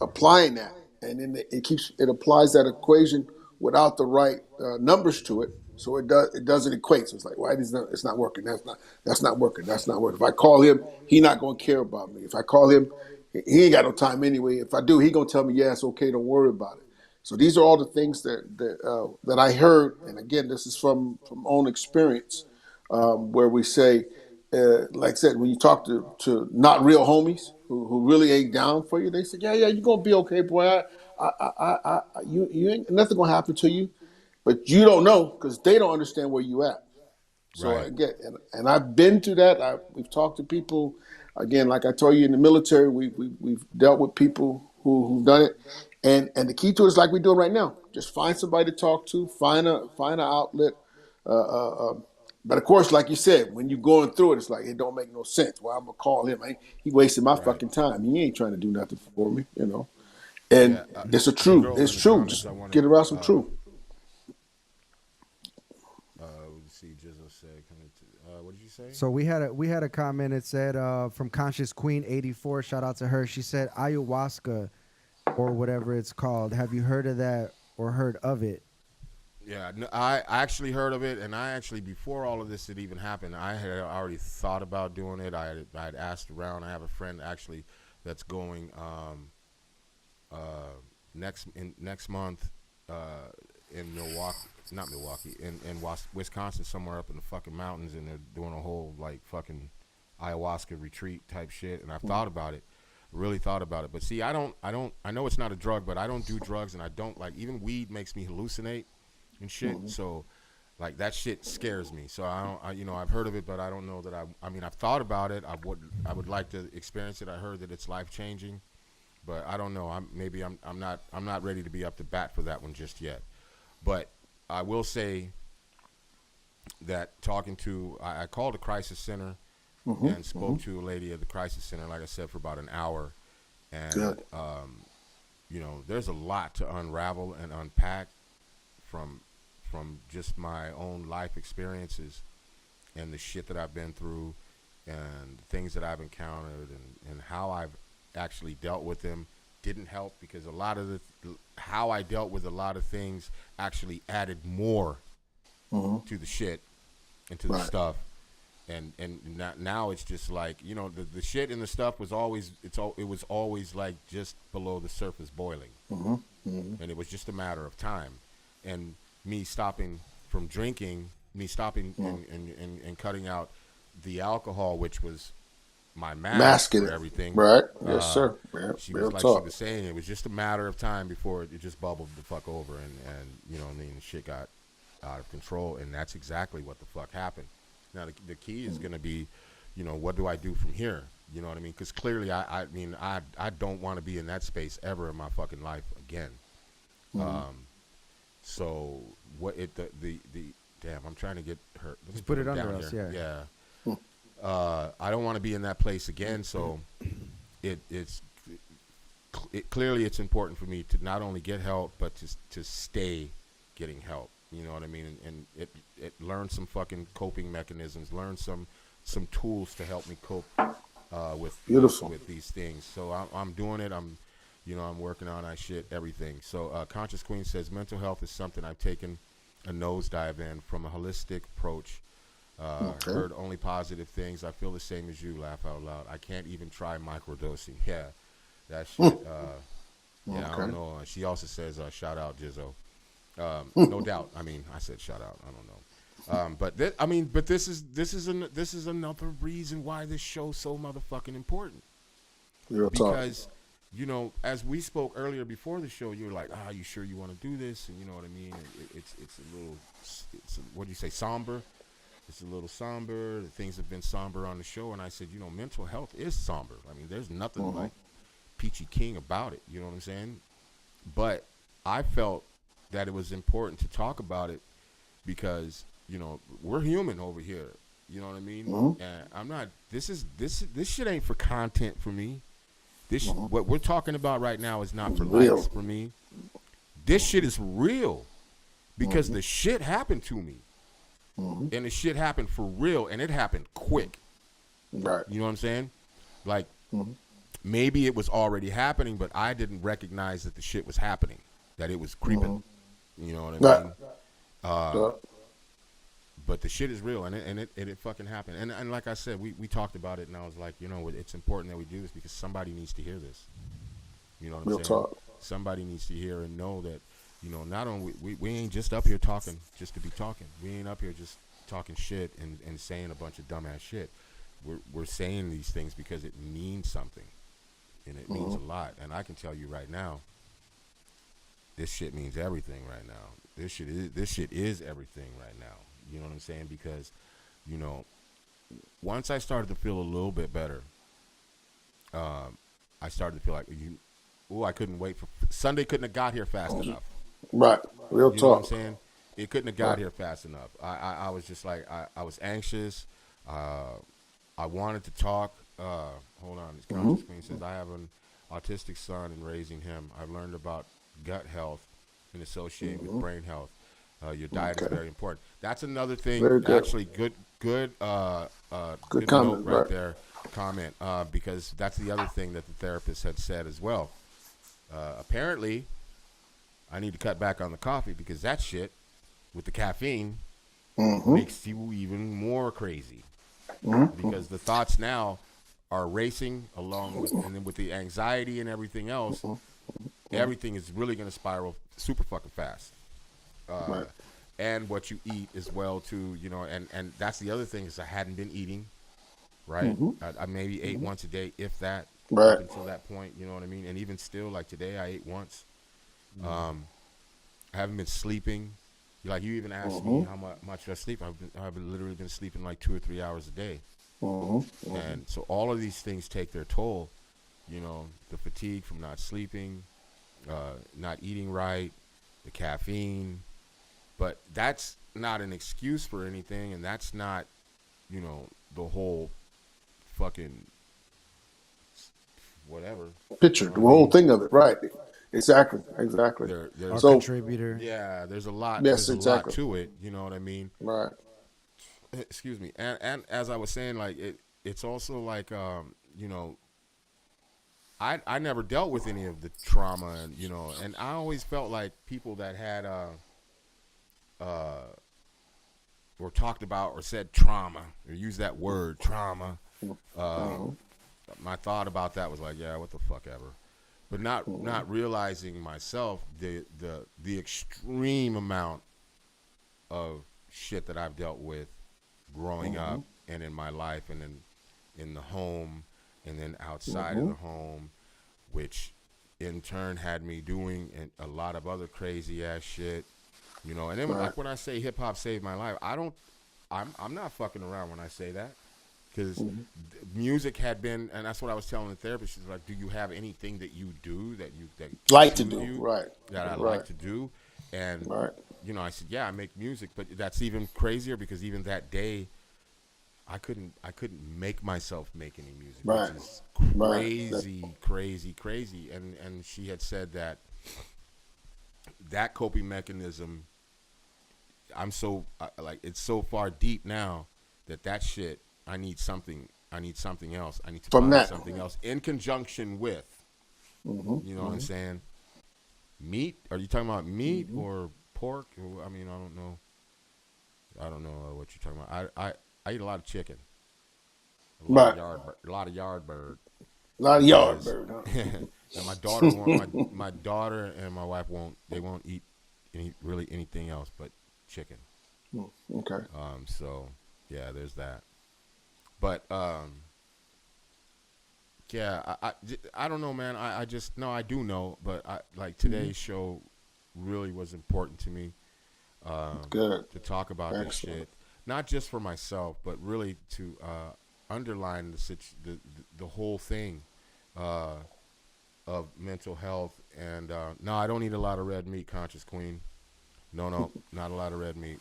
applying that, and then it applies that equation without the right numbers to it. So it doesn't equate. So it's like, why it's not working? That's not working. That's not working. If I call him, he not gonna care about me. If I call him, he ain't got no time anyway. If I do, he gonna tell me, yeah, it's okay, don't worry about it. So these are all the things that I heard, and again, this is from own experience, where we say, like I said, when you talk to not real homies who really ain't down for you, they say, yeah, you're gonna be okay, boy. You ain't nothing gonna happen to you, but you don't know because they don't understand where you at. So Right. again, and I've been to that. We've talked to people. Again, like I told you, in the military, we've dealt with people who've done it, and the key to it is like we're doing right now. Just find somebody to talk to, find an outlet. But of course, like you said, when you're going through it, it's like it don't make no sense. Well, I'm gonna call him. He wasted my Right. fucking time. He ain't trying to do nothing for me, you know. And Yeah, it's a the true. girl It's in the true. comments, Just I wanna, get around some truth. Let's see, Jizzo said, what did you say? So we had a comment. It said from Conscious Queen 84. Shout out to her. She said ayahuasca, or whatever it's called. Have you heard of that or heard of it? Yeah, I actually heard of it, and I actually before all of this had even happened, I had already thought about doing it. I had asked around. I have a friend actually that's going next month in Milwaukee, not Milwaukee, in Wisconsin, somewhere up in the fucking mountains, and they're doing a whole like fucking ayahuasca retreat type shit. And I've thought about it, really thought about it. But see, I know it's not a drug, but I don't do drugs, and I don't like even weed makes me hallucinate and shit. So like that shit scares me. So I've heard of it, but I don't know that I mean, I've thought about it. I would like to experience it. I heard that it's life changing, but I don't know. I'm not ready to be up to bat for that one just yet. But I will say that I called the crisis center and spoke to a lady at the crisis center, like I said, for about an hour. And, there's a lot to unravel and unpack from just my own life experiences and the shit that I've been through and things that I've encountered and how I've actually dealt with them didn't help, because a lot of how I dealt with a lot of things actually added more to the shit and to the stuff. And now it's just like, the shit and the stuff was always, it was always like just below the surface boiling. And it was just a matter of time. And me stopping from drinking, and cutting out the alcohol, which was my mask for everything. Right. Yes, sir. Yeah, she was saying, it was just a matter of time before it just bubbled the fuck over, and shit got out of control, and that's exactly what the fuck happened. Now the key is going to be, what do I do from here? You know what I mean? Because clearly, I don't want to be in that space ever in my fucking life again. So what the damn, I'm trying to get her. Just put it under us, here. Yeah. I don't want to be in that place again. So clearly it's important for me to not only get help, but to stay getting help. You know what I mean? And it learn some fucking coping mechanisms, learn some tools to help me cope with these things. So I'm doing it. I'm working on that shit, everything. So Conscious Queen says mental health is something I've taken a nosedive in from a holistic approach. Heard only positive things. I feel the same as you. Laugh out loud. I can't even try microdosing. Yeah, that shit. I don't know. She also says shout out Jizzo. No doubt. I mean, I said shout out. I don't know. But this is another reason why this show's so motherfucking important. Because as we spoke earlier before the show, you were like, you sure you want to do this? And you know what I mean? What do you say, somber? It's a little somber. Things have been somber on the show. And I said, mental health is somber. I mean, there's nothing like peachy keen about it. You know what I'm saying? But I felt that it was important to talk about it because, we're human over here. You know what I mean? And I'm not, this shit ain't for content for me. What we're talking about right now is not for likes for me. This shit is real because the shit happened to me. And the shit happened for real, and it happened quick. Right. You know what I'm saying? Like, maybe it was already happening, but I didn't recognize that the shit was happening, that it was creeping. You know what I mean? But the shit is real, and it fucking happened. And like I said, we talked about it, and I was like, it's important that we do this because somebody needs to hear this. You know what I'm saying? Talk. Somebody needs to hear and know that, not only we ain't just up here talking just to be talking. We ain't up here just talking shit and saying a bunch of dumbass shit. We're saying these things because it means something, and it means a lot. And I can tell you right now, this shit means everything right now. This shit is everything right now. You know what I'm saying? Because, once I started to feel a little bit better, I started to feel like I couldn't wait for Sunday. Couldn't have got here fast enough. Right. Real talk. You know what I'm saying? It couldn't have got here fast enough. I was just like, I was anxious. I wanted to talk. Hold on. This Conscious Queen says, I have an autistic son, and raising him, I've learned about gut health and associated with brain health. Your diet is very important. That's another thing. Actually, good comment note right there. Comment because that's the other thing that the therapist had said as well. Apparently, I need to cut back on the coffee because that shit with the caffeine Mm-hmm. makes you even more crazy Mm-hmm. because the thoughts now are racing along with, and then with the anxiety and everything else, everything is really going to spiral super fucking fast. Right. And what you eat as well too, you know, and that's the other thing is I hadn't been eating, right? Mm-hmm. I maybe ate once a day, if that, Right. up until that point, you know what I mean? And even still, like today, I ate once. Um, I haven't been sleeping. Like you even asked me Mm-hmm. how much I sleep. I've literally been sleeping like 2 or 3 hours a day, Mm-hmm. and so all of these things take their toll. You know, the fatigue from not sleeping, not eating right, the caffeine. But that's not an excuse for anything, and that's not, you know, the whole fucking whatever. You Picture know the what I whole mean? thing of it. Right. Exactly. Exactly. Or There's So contributor. yeah, yes, there's a lot exactly. to it. You know what I mean? Right. Excuse me. And as I was saying, like it's also like you know, I never dealt with any of the trauma, and you know, and I always felt like people that had uh or talked about or said trauma or used that word trauma, Mm-hmm. my thought about that was like, yeah, what the fuck ever. But not realizing myself the extreme amount of shit that I've dealt with growing Mm-hmm. up and in my life and in the home and then outside of Mm-hmm. the home, which in turn had me doing a lot of other crazy ass shit, you know. And then Right. like when I say hip hop saved my life, I'm not fucking around when I say that, because Mm-hmm. music had been, and that's what I was telling the therapist. She's like, "Do you have anything that you do that Like to soothe do. you, Right. that I Right. like to do?" And Right. you know, I said, "Yeah, I make music," but that's even crazier because even that day, I couldn't make myself make any music, which Right. is Right. That, crazy. And she had said that coping mechanism, I'm so like it's so far deep now that shit, I need something else. I need to from find that. something else in conjunction with, Mm-hmm. you know what I'm Mm-hmm. saying? Meat? Are you talking about meat Mm-hmm. or pork? I mean, I don't know. I don't know what you're talking about. I eat a lot of chicken, Right. a lot of yard bird A lot of yard because bird, huh? now my daughter won't. My daughter and my wife won't. They won't eat really anything else but chicken. Okay. So yeah, there's that. But yeah, I don't know, man. I just no, I do know, but I like Mm-hmm. today's show really was important to me, um, Good. to talk about this Excellent. shit, not just for myself, but really to underline the whole thing uh, of mental health. And no, I don't eat a lot of red meat, conscious queen. No, not a lot of red meat.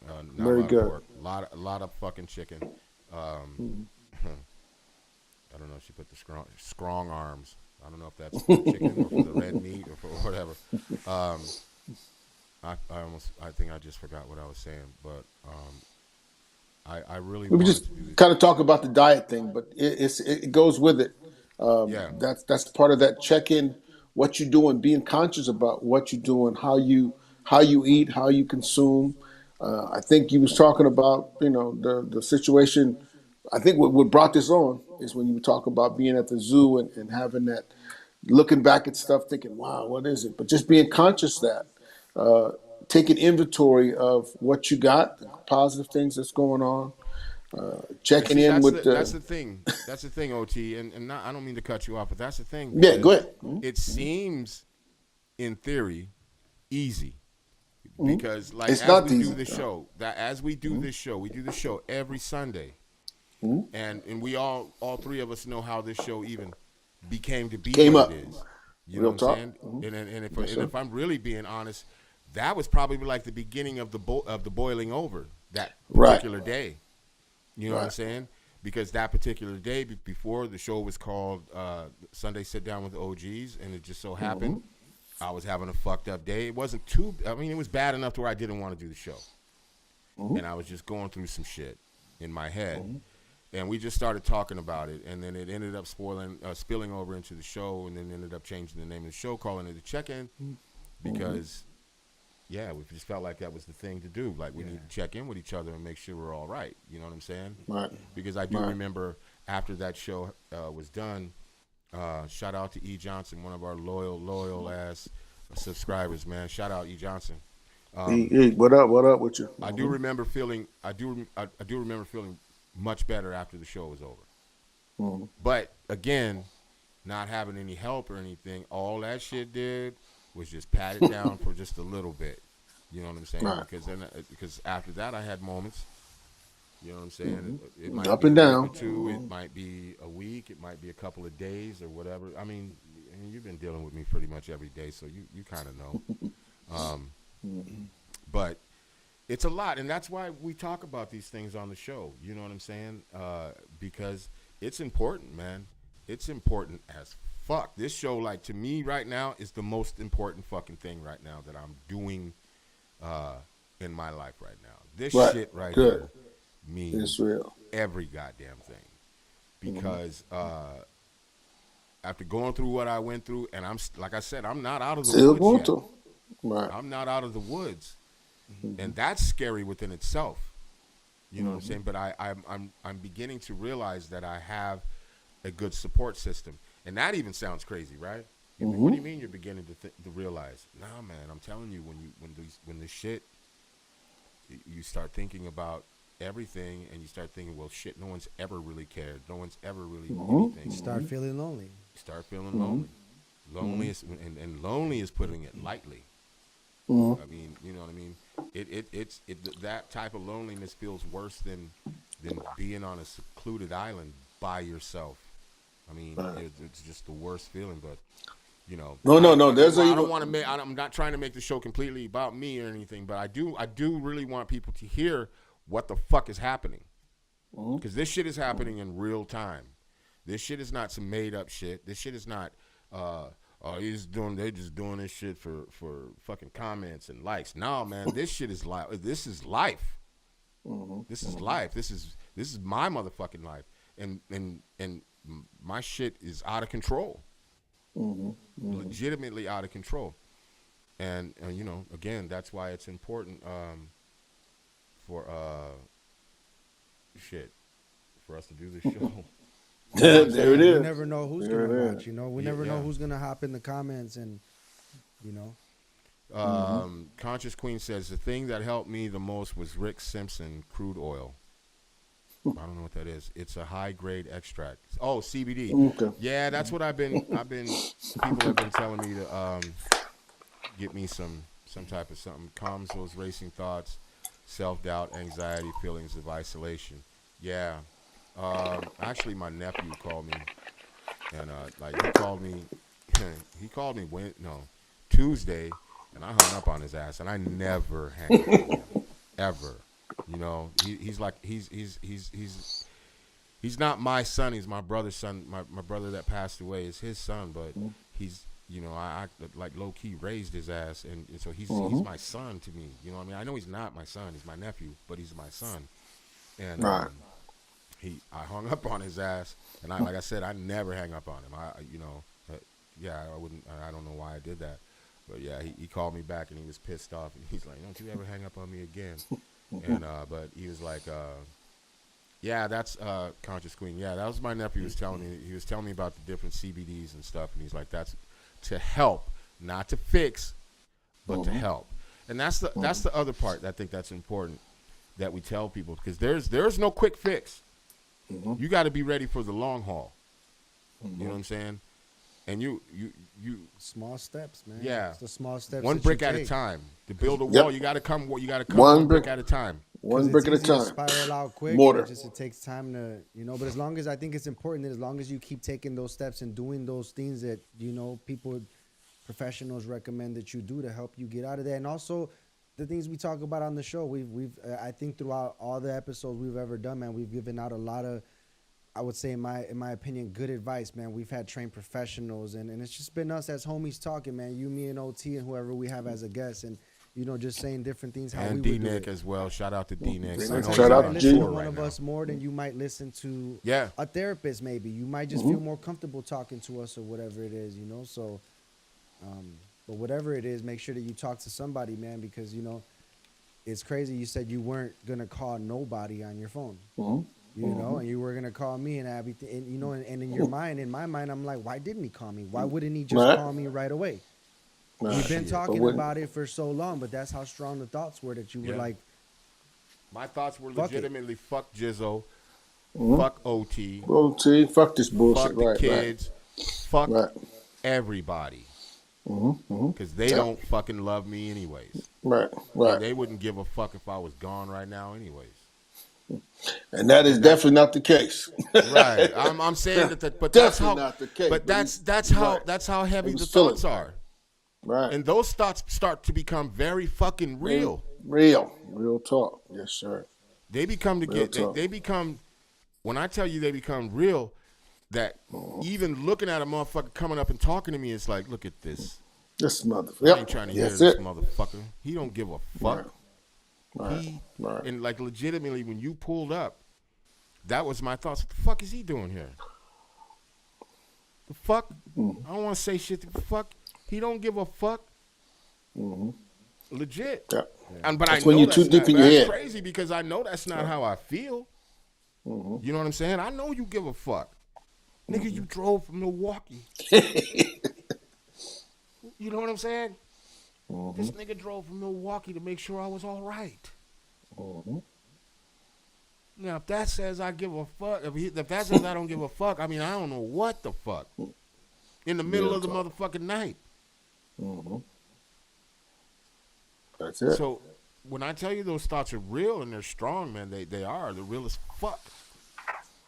Not a Very lot of good. pork. A lot of fucking chicken. Um, Mm-hmm. I don't know. She put the strong arms. I don't know if that's for the chicken or for the red meat or for whatever. Um, I think I just forgot what I was saying, but I really We wanted just to do this. kind of talk about the diet thing, but it goes with it. Yeah, That's part of that check in. What you're doing, being conscious about what you're doing, how you eat, how you consume. I think you was talking about the situation. I think what brought this on is when you talk about being at the zoo and having that looking back at stuff, thinking, "Wow, what is it?" But just being conscious that uh, taking inventory of what you got, the positive things that's going on, and checking see, in with that's the the thing. That's the thing, OT. And not, I don't mean to cut you off, but that's the thing yeah. Go because ahead. it seems, in theory, easy. Mm-hmm. Because like It's not easy. we do the show every Sunday, Mm-hmm. and we all three of us know how this show even became to be Came what it up. is. You know Real what I'm talk. saying? Mm-hmm. Yes, And sir. if I'm really being honest, that was probably like the beginning of the boiling over that Right. particular day. You know what I'm Right. saying? Because that particular day before the show was called Sunday Sit Down with the OGs, and it just so Mm-hmm. happened I was having a fucked up day. It wasn't too. I mean, it was bad enough to where I didn't want to do the show, Mm-hmm. and I was just going through some shit in my head, Mm-hmm. and we just started talking about it, and then it ended up spilling over into the show, and then ended up changing the name of the show, calling it the Check-In, because yeah, we just felt like that was the thing to do. Like we Yeah. need to check in with each other and make sure we're all right. You know what I'm saying? Right. Because I do Right. remember after that show was done, shout out to E Johnson, one of our loyal ass subscribers, man. Shout out E Johnson. What up? What up with you? I do remember feeling. I do remember feeling much better after the show was over. Mhm. But again, not having any help or anything, all that shit did was just pat it down for just a little bit. You know what I'm saying? Right. Because after that, I had moments. You know what I'm saying? It might Up be and a down. week or two. It might be a week. It might be a couple of days or whatever. I mean, you've been dealing with me pretty much every day, so you kind of know. But it's a lot, and that's why we talk about these things on the show. You know what I'm saying? Because it's important, man. It's important as fuck. This show, like, to me right now, is the most important fucking thing right now that I'm doing in my life right now. This Right. shit right Good. here means It's real. every goddamn thing. Because after going through what I went through, and like I said, I'm not out of the Still woods going yet. to. Right. I'm not out of the woods, and that's scary within itself. You know what I'm saying? But I'm beginning to realize that I have a good support system, and that even sounds crazy, right? What do you mean you're beginning to realize? Nah, man, I'm telling you, when this shit, you start thinking about everything, and you start thinking, well, shit, no one's ever really cared, no one's ever really anything. Start feeling lonely. Start feeling lonely. Lonely is, and lonely is putting it lightly. Mhm. I mean, you know what I mean? It's that type of loneliness feels worse than being on a secluded island by yourself. I mean, it's just the worst feeling. But you know, No. There's I a don't want to make. I'm not trying to make the show completely about me or anything. But I do really want people to hear what the fuck is happening, because this shit is happening in real time. This shit is not some made up shit. This shit is not. They just doing this shit for fucking comments and likes. No, man, this shit is life. This is life. This is life. This is my motherfucking life, and my shit is out of control. Legitimately out of control. And you know, again, that's why it's important for for us to do this show. there it We is. never know who's There gonna it is. watch. You know, we never know who's gonna hop in the comments, and you know. Conscious Queen says the thing that helped me the most was Rick Simpson crude oil. I don't know what that is. It's a high grade extract. Oh, CBD. Okay. Yeah, that's what I've been. People have been telling me to get me some type of something. Calms those racing thoughts, self doubt, anxiety, feelings of isolation. Yeah. Actually, my nephew called me, and he called me. He called me Tuesday, and I hung up on his ass, and I never hang up on him ever. You know, he's not my son. He's my brother's son. My brother that passed away is his son, but he's, you know, I like low key raised his ass, and so he's my son to me. You know what I mean? I know he's not my son. He's my nephew, but he's my son. And Right. I hung up on his ass, and like I said, I never hang up on him. I wouldn't. I don't know why I did that, but yeah, he called me back, and he was pissed off, and he's like, "Don't you ever hang up on me again?" And but he was like, "Yeah, that's Conscious Queen. Yeah, that was my nephew. Was telling me. He was telling me about the different CBDs and stuff, and he's like, that's to help, not to fix, but to help. And that's the other part that I think that's important that we tell people, because there's no quick fix. You got to be ready for the long haul. You know what I'm saying? And you Small steps, man. Yeah. It's the small steps. one that brick you at a take. time. To build a Yep. wall, you got to come One one brick- brick at a time. One 'Cause brick at it's a easy to time. spiral out quick. Mortar. It takes time to, but as long as I think it's important that as long as you keep taking those steps and doing those things that, people, professionals recommend that you do to help you get out of there. And also the things we talk about on the show, we've I think throughout all the episodes we've ever done, man, we've given out a lot of, I would say in my opinion, good advice, man. We've had trained professionals, and it's just been us as homies talking, man. You, me, and OT, and whoever we have as a guest, and just saying different things how we And would D do Nick it. as well. Shout out to D Nick. D-Nick. I know Shout he's out on to the G. Listen tour to one right of now. us more than you might listen to Yeah. a therapist. Maybe you might just feel more comfortable talking to us or whatever it is, So, But whatever it is, make sure that you talk to somebody, man, because it's crazy. You said you weren't gonna call nobody on your phone. And you were gonna call me and Abby, and in your mind, in my mind, I'm like, why didn't he call me? Why wouldn't he just call me right away? We've been talking about it for so long, but that's how strong the thoughts were that you were like. My thoughts were Fuck legitimately fuck Jizzo, fuck OT, fuck this bullshit, fuck the kids, fuck everybody, because they don't fucking love me anyways. Right. And they wouldn't give a fuck if I was gone right now anyways. And that is definitely not the case. Right. I'm saying that, but that's how. Not the case, but that's how heavy the thoughts are. Right. And those thoughts start to become very fucking real. Real talk. Yes, sir. They become they become. When I tell you they become real, that even looking at a motherfucker coming up and talking to me, it's like, look at this. This motherfucker. I ain't trying to hear this motherfucker. He don't give a fuck. Right. And like legitimately, when you pulled up, that was my thoughts. What the fuck is he doing here? The fuck? I don't want to say shit. The fuck? He don't give a fuck. Legit. Yeah. But that's I know when you're too deep in your head. That's crazy because I know that's not how I feel. You know what I'm saying? I know you give a fuck. Nigga, you drove from Milwaukee. You know what I'm saying? This nigga drove from Milwaukee to make sure I was all right. Now, if that says I give a fuck, if that says I don't give a fuck, I mean, I don't know what the fuck. In the middle of the motherfucking night. That's it. So, when I tell you those thoughts are real and they're strong, man, they are. They're real as fuck.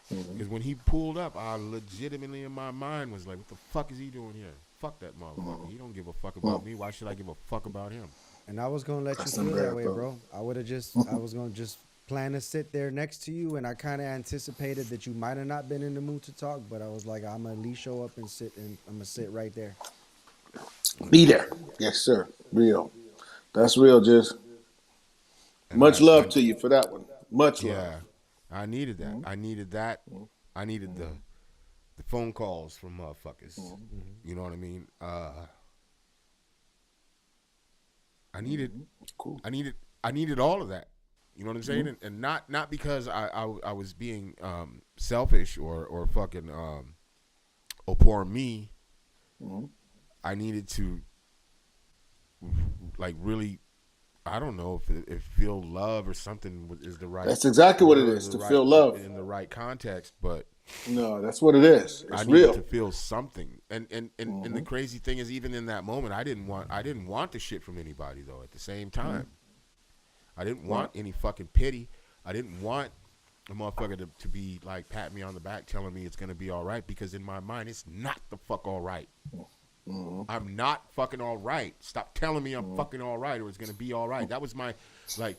Because when he pulled up, I legitimately in my mind was like, what the fuck is he doing here? Fuck that motherfucker. He don't give a fuck about me. Why should I give a fuck about him? And I was going to let you feel that way, bro. I was going to just plan to sit there next to you, and I kind of anticipated that you might have not been in the mood to talk, but I was like, I'm going to at least show up and sit, and I'm going to sit right there. Be there. Yes, sir. Real. That's real, just much love to you for that one. Much love. Yeah, I needed that. I needed that. I needed the phone calls from motherfuckers. You know what I mean? I needed all of that. You know what I'm saying? And not because I was being selfish or fucking or poor me. I needed to like really, I don't know if feel love or something is the right. That's exactly what it is, to feel love in the right context, but no, that's what it is. It's I real. needed to feel something, and the crazy thing is, even in that moment, I didn't want the shit from anybody though. At the same time, I didn't want any fucking pity. I didn't want a motherfucker to be like patting me on the back, telling me it's gonna be all right, because in my mind, it's not the fuck all right. I'm not fucking all right. Stop telling me I'm fucking all right, or it's gonna be all right. That was my, like,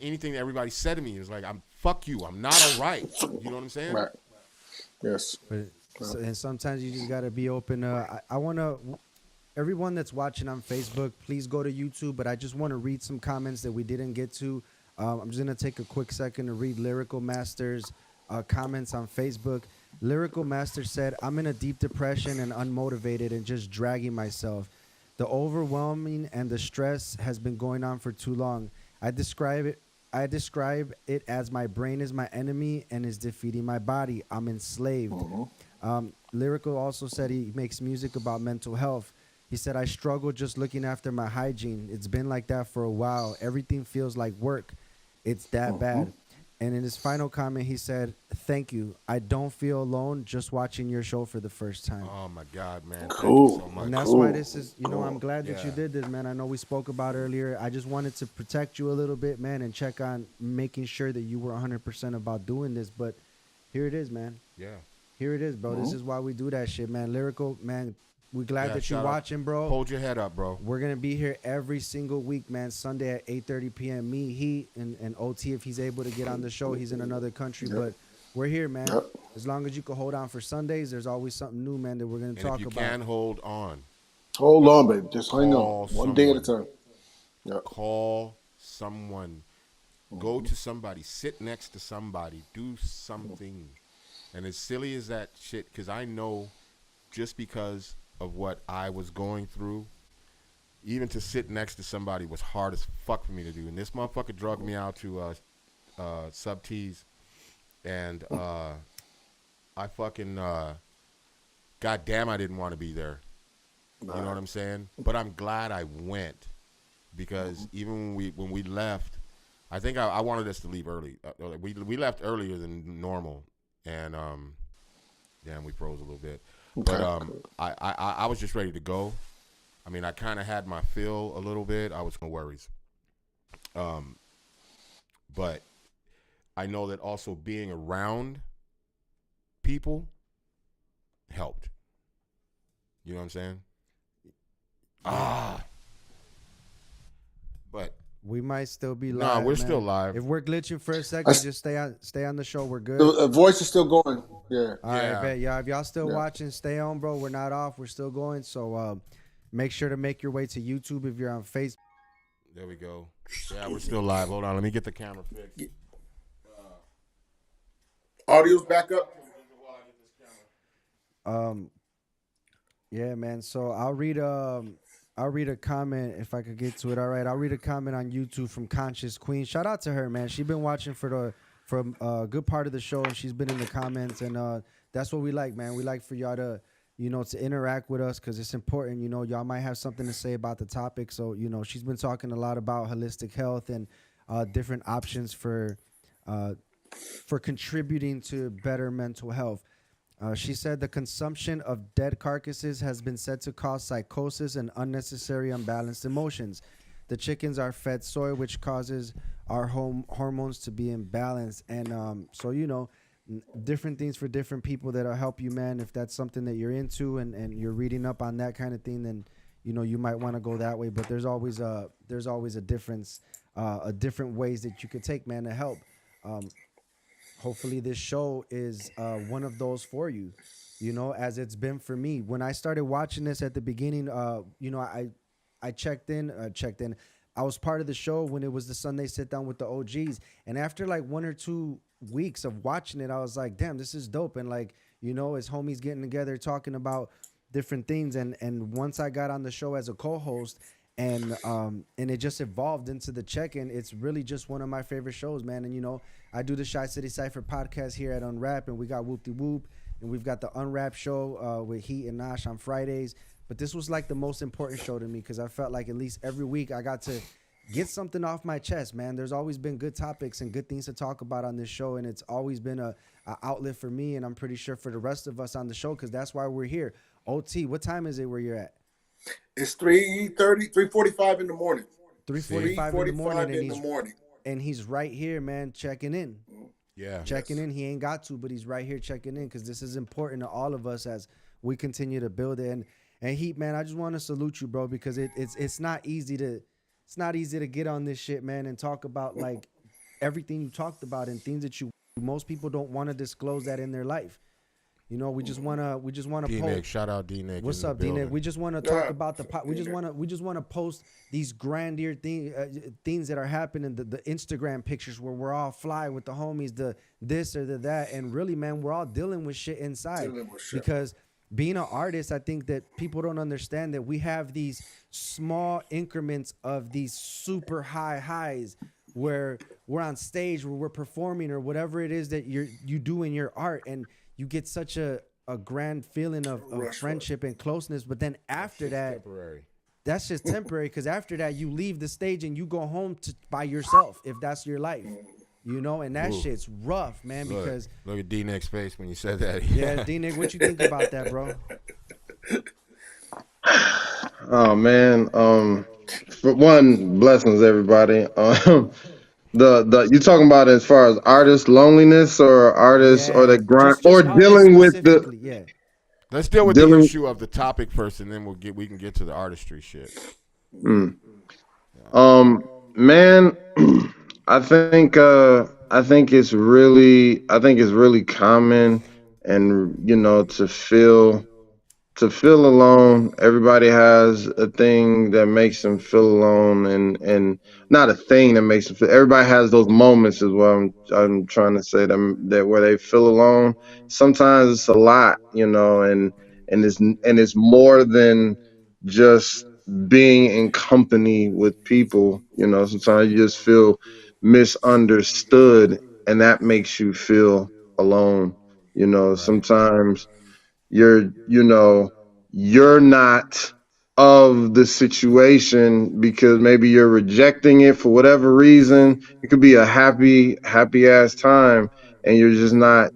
anything that everybody said to me was like, fuck you. I'm not all right. You know what I'm saying? Right. Yes. And sometimes you just gotta be open. I wanna, everyone that's watching on Facebook, please go to YouTube. But I just want to read some comments that we didn't get to. I'm just gonna take a quick second to read Lyrical Master's comments on Facebook. Lyrical Master said, I'm in a deep depression and unmotivated and just dragging myself. The overwhelming and the stress has been going on for too long. I describe it as my brain is my enemy and is defeating my body. I'm enslaved. Lyrical also said he makes music about mental health. He said, I struggle just looking after my hygiene. It's been like that for a while. Everything feels like work. It's that bad. And in his final comment, he said, thank you. I don't feel alone just watching your show for the first time. Oh, my God, man. Cool. Thank you so much. And that's why this is, I'm glad that you did this, man. I know we spoke about earlier. I just wanted to protect you a little bit, man, and check on making sure that you were 100% about doing this. But here it is, man. Yeah. Here it is, bro. This is why we do that shit, man. Lyrical, man. We're glad that you're watching, bro. Hold your head up, bro. We're going to be here every single week, man. Sunday at 8:30 p.m. Me, he, and OT, if he's able to get on the show. He's in another country, but we're here, man. As long as you can hold on for Sundays, there's always something new, man, that we're going to talk about. If you can hold on. Hold on, baby. Just hang on. One day at a time. Call someone. Go to somebody. Sit next to somebody. Do something. And as silly as that shit, because I know just because of what I was going through, even to sit next to somebody was hard as fuck for me to do. And this motherfucker drugged me out to Sub T's, and I fucking goddamn, I didn't want to be there. You know what I'm saying? But I'm glad I went because even when we left, I think I wanted us to leave early. We left earlier than normal, and damn, we froze a little bit. But I was just ready to go. I mean, I kind of had my fill a little bit. I was no worries. But I know that also being around people helped. You know what I'm saying? But We might still be live. nah, we're man. still live. If we're glitching for a second, just stay on the show. We're good. The voice is still going. Yeah. All right, Yeah. bet. Yeah, if y'all still watching, stay on, bro. We're not off. We're still going. So make sure to make your way to YouTube if you're on Facebook. There we go. Yeah, we're still live. Hold on, let me get the camera fixed. Audio's back up. Yeah, man. So I'll read a comment if I could get to it. All right, I'll read a comment on YouTube from Conscious Queen. Shout out to her, man. She's been watching for a good part of the show, and she's been in the comments, and that's what we like, man. We like for y'all to to interact with us because it's important. Y'all might have something to say about the topic. So she's been talking a lot about holistic health and different options for contributing to better mental health. She said the consumption of dead carcasses has been said to cause psychosis and unnecessary unbalanced emotions. The chickens are fed soy, which causes our hormones to be imbalanced. And so, different things for different people that'll help you, man. If that's something that you're into and you're reading up on that kind of thing, then, you might want to go that way. But there's always a difference, different ways that you could take, man, to help. Hopefully this show is one of those for you, as it's been for me. When I started watching this at the beginning, I checked in. I was part of the show when it was the Sunday sit down with the OGs. And after like 1 or 2 weeks of watching it, I was like, damn, this is dope. And like, as homies getting together, talking about different things. And once I got on the show as a co-host, and it just evolved into the check-in. It's really just one of my favorite shows, man. And I do the Shy City Cypher podcast here at Unwrap, and we got Whoop De Whoop, and we've got the Unwrap show with Heat and Nash on Fridays. But this was like the most important show to me because I felt like at least every week I got to get something off my chest, man. There's always been good topics and good things to talk about on this show, and it's always been a outlet for me, and I'm pretty sure for the rest of us on the show because that's why we're here. OT, what time is it where you're at? It's 3:30, 3:45 in the morning. 3:45 in the morning, in the morning. And he's right here, man, checking in. Yeah. Checking in. He ain't got to, but he's right here checking in because this is important to all of us as we continue to build it. And Heat, man, I just want to salute you, bro, because it's not easy to get on this shit, man, and talk about like everything you talked about and things that most people don't want to disclose that in their life. We just wanna D-Nick, shout out D-Nick. What's up, D-Nick? We just want to talk about we just want to post these grandeur things that are happening, the Instagram pictures where we're all fly with the homies, the this or the that, and really, man, we're all dealing with shit inside because being an artist, I think that people don't understand that we have these small increments of these super high highs where we're on stage, where we're performing or whatever it is that you do in your art, and you get such a grand feeling of friendship and closeness. But then after that's just temporary because after that, you leave the stage and you go home by yourself if that's your life, and that shit's rough, man, because... Look at D-Nick's face when you said that. Yeah, D-Nick, what you think about that, bro? Oh man. For one, blessings everybody. The you talking about as far as artist loneliness or artists or the grind or dealing with the yeah. Let's deal with the issue of the topic first, and then we can get to the artistry shit. Man, I think it's really common, and to feel alone. Everybody has a thing that makes them feel alone, and not a thing that makes them feel. Everybody has those moments, is what I'm trying to say, that where they feel alone. Sometimes it's a lot, and it's more than just being in company with people. Sometimes you just feel misunderstood, and that makes you feel alone. Right. Sometimes you're not of the situation because maybe you're rejecting it for whatever reason. It could be a happy ass time, and you're just not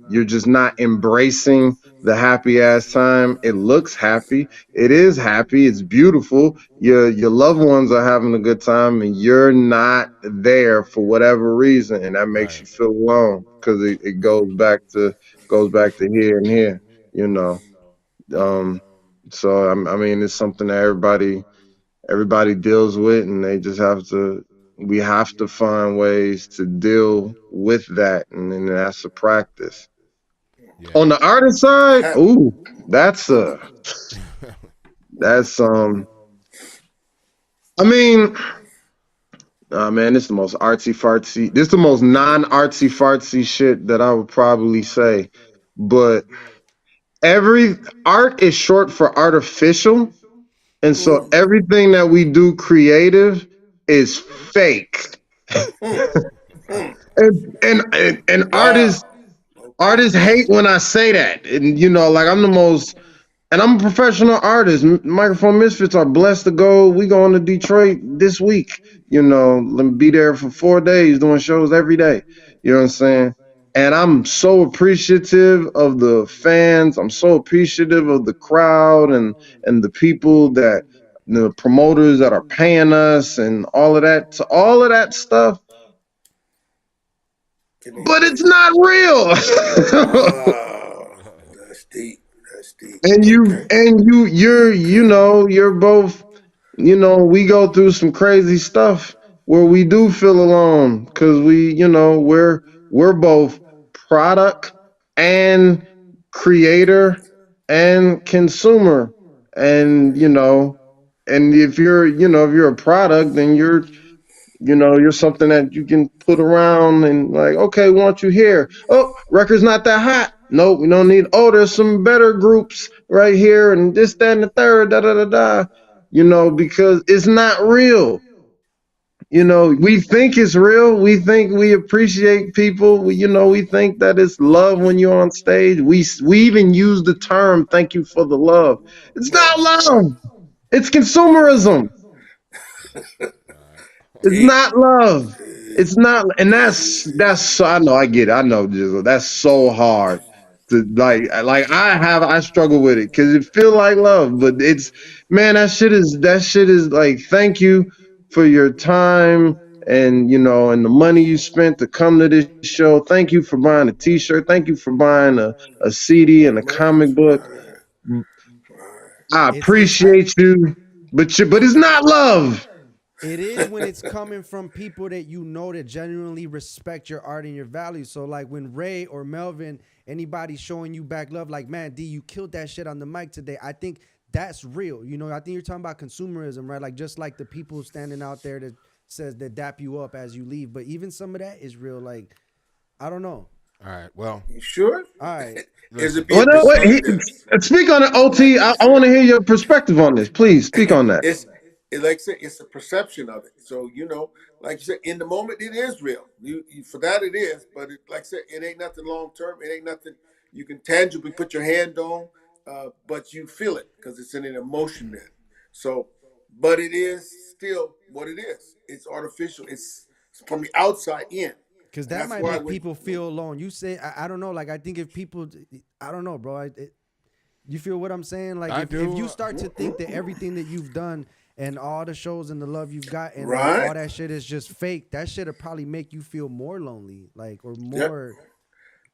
embracing the happy ass time. It looks happy, it is happy, it's beautiful, your loved ones are having a good time, and you're not there for whatever reason, and that makes Right. you feel alone because it goes back to here and here you know um, so I mean, it's something that everybody deals with, and they just have to. We have to find ways to deal with that, and then that's a practice. Yeah. On the artist side, Ha- ooh, that's a that's I mean, man, this is the most artsy fartsy. This is the most non artsy fartsy shit that I would probably say, but every art is short for artificial. And so mm, everything that we do creative is fake. mm, mm. And artists Wow. Okay. artists hate when I say that. And like I'm a professional artist. Microphone Misfits are blessed to go. We going to Detroit this week. Let me be there for 4 days doing shows every day. You know what I'm saying? And I'm so appreciative of the fans. I'm so appreciative of the crowd and the people the promoters that are paying us and all of that. So all of that stuff, Can they, but they, it's not real. wow. That's deep. That's deep. and you Okay. and you you're Okay. you're both. We go through some crazy stuff where we do feel alone because we're both product and creator and consumer. And if you're a product, then you're something that you can put around and like, okay, we want you here. Oh, record's not that hot. Nope, we don't need. Oh, there's some better groups right here, and this, that, and the third, da da da da. Because it's not real. We think it's real. We think we appreciate people. We think that it's love when you're on stage. We even use the term "thank you for the love." It's not Yes. Right. love. It's consumerism. It's Deep. not love. Deep. It's not, and that's Deep. so. I know, I get it. I know, Jizzle. That's so hard to like. I struggle with it because it feel like love, but it's man. That shit is like thank you for your time and the money you spent to come to this show. Thank you for buying a T-shirt. Thank you for buying a CD and a comic Merch. book. Right. Right. I It's I appreciate you, but it's not love. It is when it's coming from people that you know that genuinely respect your art and your values. So like when Ray or Melvin, anybody showing you back love, like man, D, you killed that shit on the mic today. I think that's real. I think you're talking about consumerism, right? Like just like the people standing out there that says that dap you up as you leave. But even some of that is real. Like I don't know. All right. Well, You sure? All right. Is it listen. being perceived as? Speak on it, Like OT. you I said. want to hear your perspective on this. Please speak on that. It's like I said, it's a perception of it. So like you said, in the moment it is real. You for that it is, but like I said, it ain't nothing long term. It ain't nothing you can tangibly put your hand on, but you feel it because it's in an emotion then. So, but it is still what it is. It's artificial. It's from the outside in, Cause and that that's might why make people feel alone. You say, I don't know. Like I think if people, I don't know, bro. You feel what I'm saying? Like I if you do. start to think that everything that you've done and all the shows and the love you've got and like right. all that shit is just fake, that shit'll probably make you feel more lonely, like or Yep. more.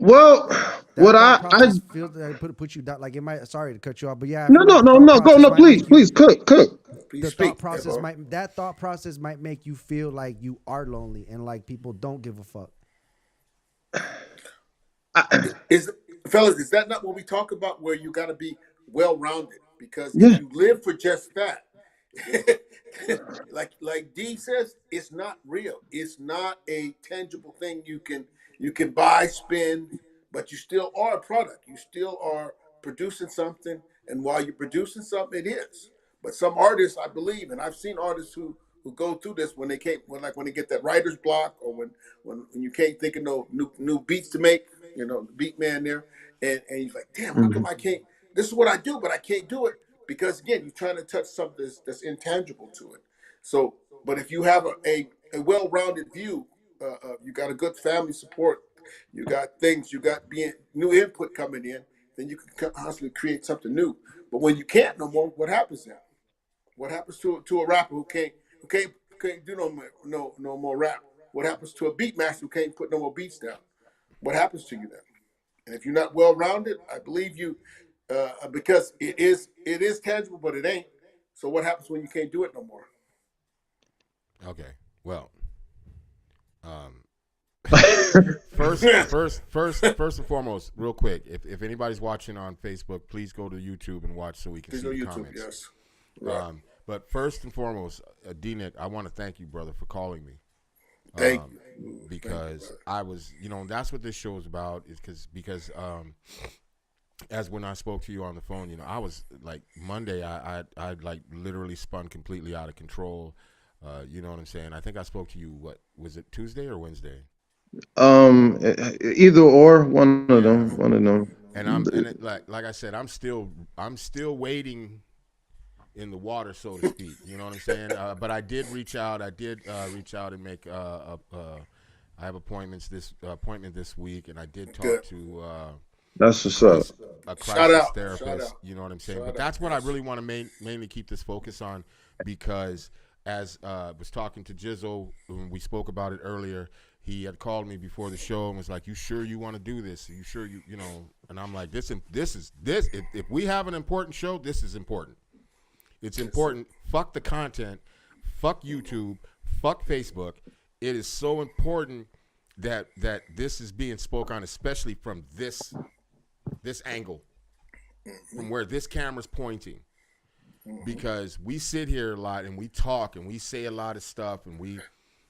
Well, what That thought I process feels that put you down. Like it might. Sorry to cut you off, but yeah, I no feel no like the no thought no go process no might please make you. please cook. Please The thought speak. process might that thought process might make you feel like you are lonely and like people don't give a fuck. I, Is fellas, is that not what we talk about? Where you got to be well rounded, because if yeah. you live for just that, like D says, it's not real. It's not a tangible thing you can buy, spend, but you still are a product. You still are producing something, and while you're producing something, it is. But some artists, I believe, and I've seen artists who go through this when they can't, when they get that writer's block, or when you can't think of no new beats to make, the beat man there, and he's like, damn, how come Mhm. I can't? This is what I do, but I can't do it because again, you're trying to touch something that's intangible to it. So, but if you have a well-rounded view, you got a good family support, you got things, you got being new input coming in, then you can constantly create something new. But when you can't no more, what happens then? What happens to a rapper who can't do no more rap? What happens to a beat master who can't put no more beats down? What happens to you then? And if you're not well rounded, I believe you, because it is tangible, but it ain't. So what happens when you can't do it no more? Okay. Well, um, first and foremost, real quick, if anybody's watching on Facebook, please go to YouTube and watch so we can There's see no the YouTube, comments. yes. Right. But first and foremost, D-Nick, I want to thank you, brother, for calling me. Thank you. Because Thank you, I was, that's what this show is about. Is because as when I spoke to you on the phone, I was like Monday, I like literally spun completely out of control. You know what I'm saying? I think I spoke to you. What was it, Tuesday or Wednesday? Either or, one of Yeah. them, one of them. Like I said, I'm still waiting in the water, so to speak. You know what I'm saying? But I did reach out. I did reach out and make I have appointment this week, and I did talk Good. to That's a what's up. crisis, Shout out. therapist. Shout out. You know what I'm saying? Shout But out, that's what yes. I really want to mainly keep this focus on, because as was talking to Jizzo when we spoke about it earlier, he had called me before the show and was like, "You sure you want to do this? Are you sure you know?" And I'm like, "This is this. If we have an important show, this is important. It's important. Fuck the content. Fuck YouTube. Fuck Facebook. It is so important that this is being spoke on, especially from this angle, from where this camera's pointing, because we sit here a lot and we talk and we say a lot of stuff, and we,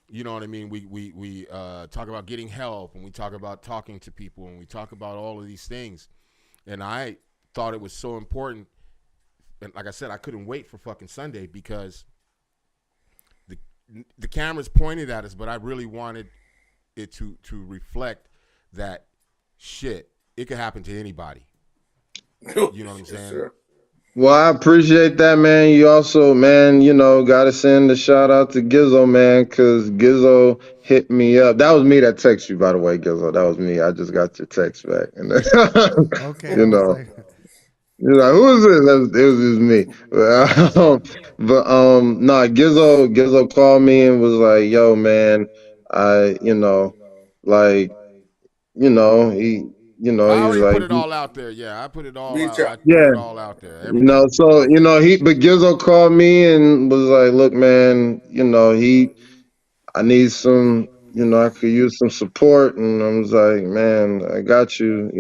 you know what I mean, we talk about getting help, and we talk about talking to people, and we talk about all of these things. And I thought it was so important, and like I said, I couldn't wait for fucking Sunday, because the camera's pointed at us, but I really wanted it to reflect that shit. It could happen to anybody. You know what I'm saying? Sir. Well, I appreciate that, man. You also, man, got to send a shout out to Gizzo, man, because Gizzo hit me up. That was me that texted you, by the way, Gizzo. That was me. I just got your text back. And Okay, I you was know, like, you're like, who is this? It was me. No, Gizzo called me and was like, yo, man, I, like, he, I he's already put like, it all out there. Yeah, I put it all Reach out. I out. put yeah. it all out there. Everything. So but Gizzo called me and was like, "Look, man, I need some, I could use some support." And I was like, "Man, I got you."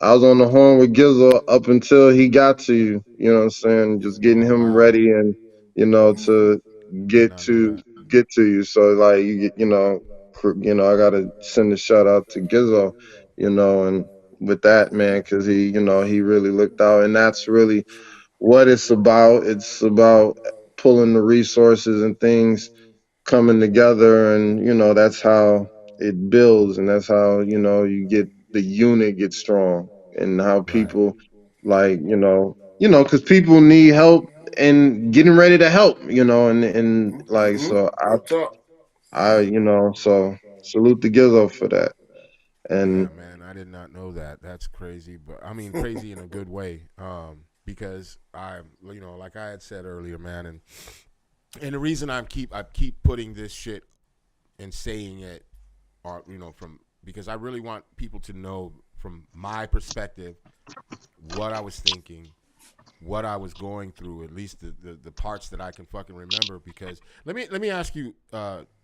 I was on the horn with Gizzo up until he got to you. You know what I'm saying? Just getting Oh him wow, ready and to I did get not know to that. get to you. So like I gotta send a shout out to Gizzo, and with that, man, because he really looked out, and that's really what it's about. It's about pulling the resources and things coming together, and that's how it builds, and that's how you get the unit get strong, and how Right. people like because people need help and getting ready to help, and like so Real talk. so salute to Gizzo for that. Yeah, And man, I did not know that. That's crazy, but I mean crazy in a good way. Because like I had said earlier, man, and the reason I keep putting this shit and saying it, or from, because I really want people to know from my perspective what I was thinking, what I was going through, at least the parts that I can fucking remember. Because let me ask you,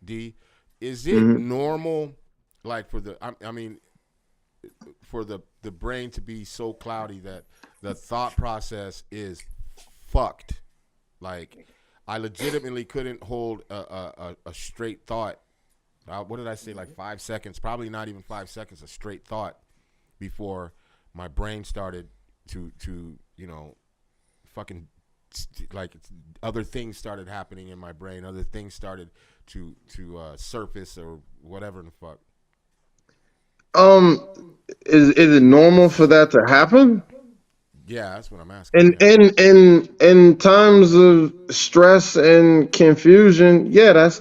D, is it mhm. normal, like for the I mean for the brain to be so cloudy that the thought process is fucked? Like, I legitimately couldn't hold a straight thought. What did I say? Like 5 seconds? Probably not even 5 seconds. A straight thought before my brain started to fucking like other things started happening in my brain. Other things started to surface or whatever the fuck. Um, is it normal for that to happen? Yeah, that's what I'm asking. And Yeah. in times of stress and confusion, yeah, that's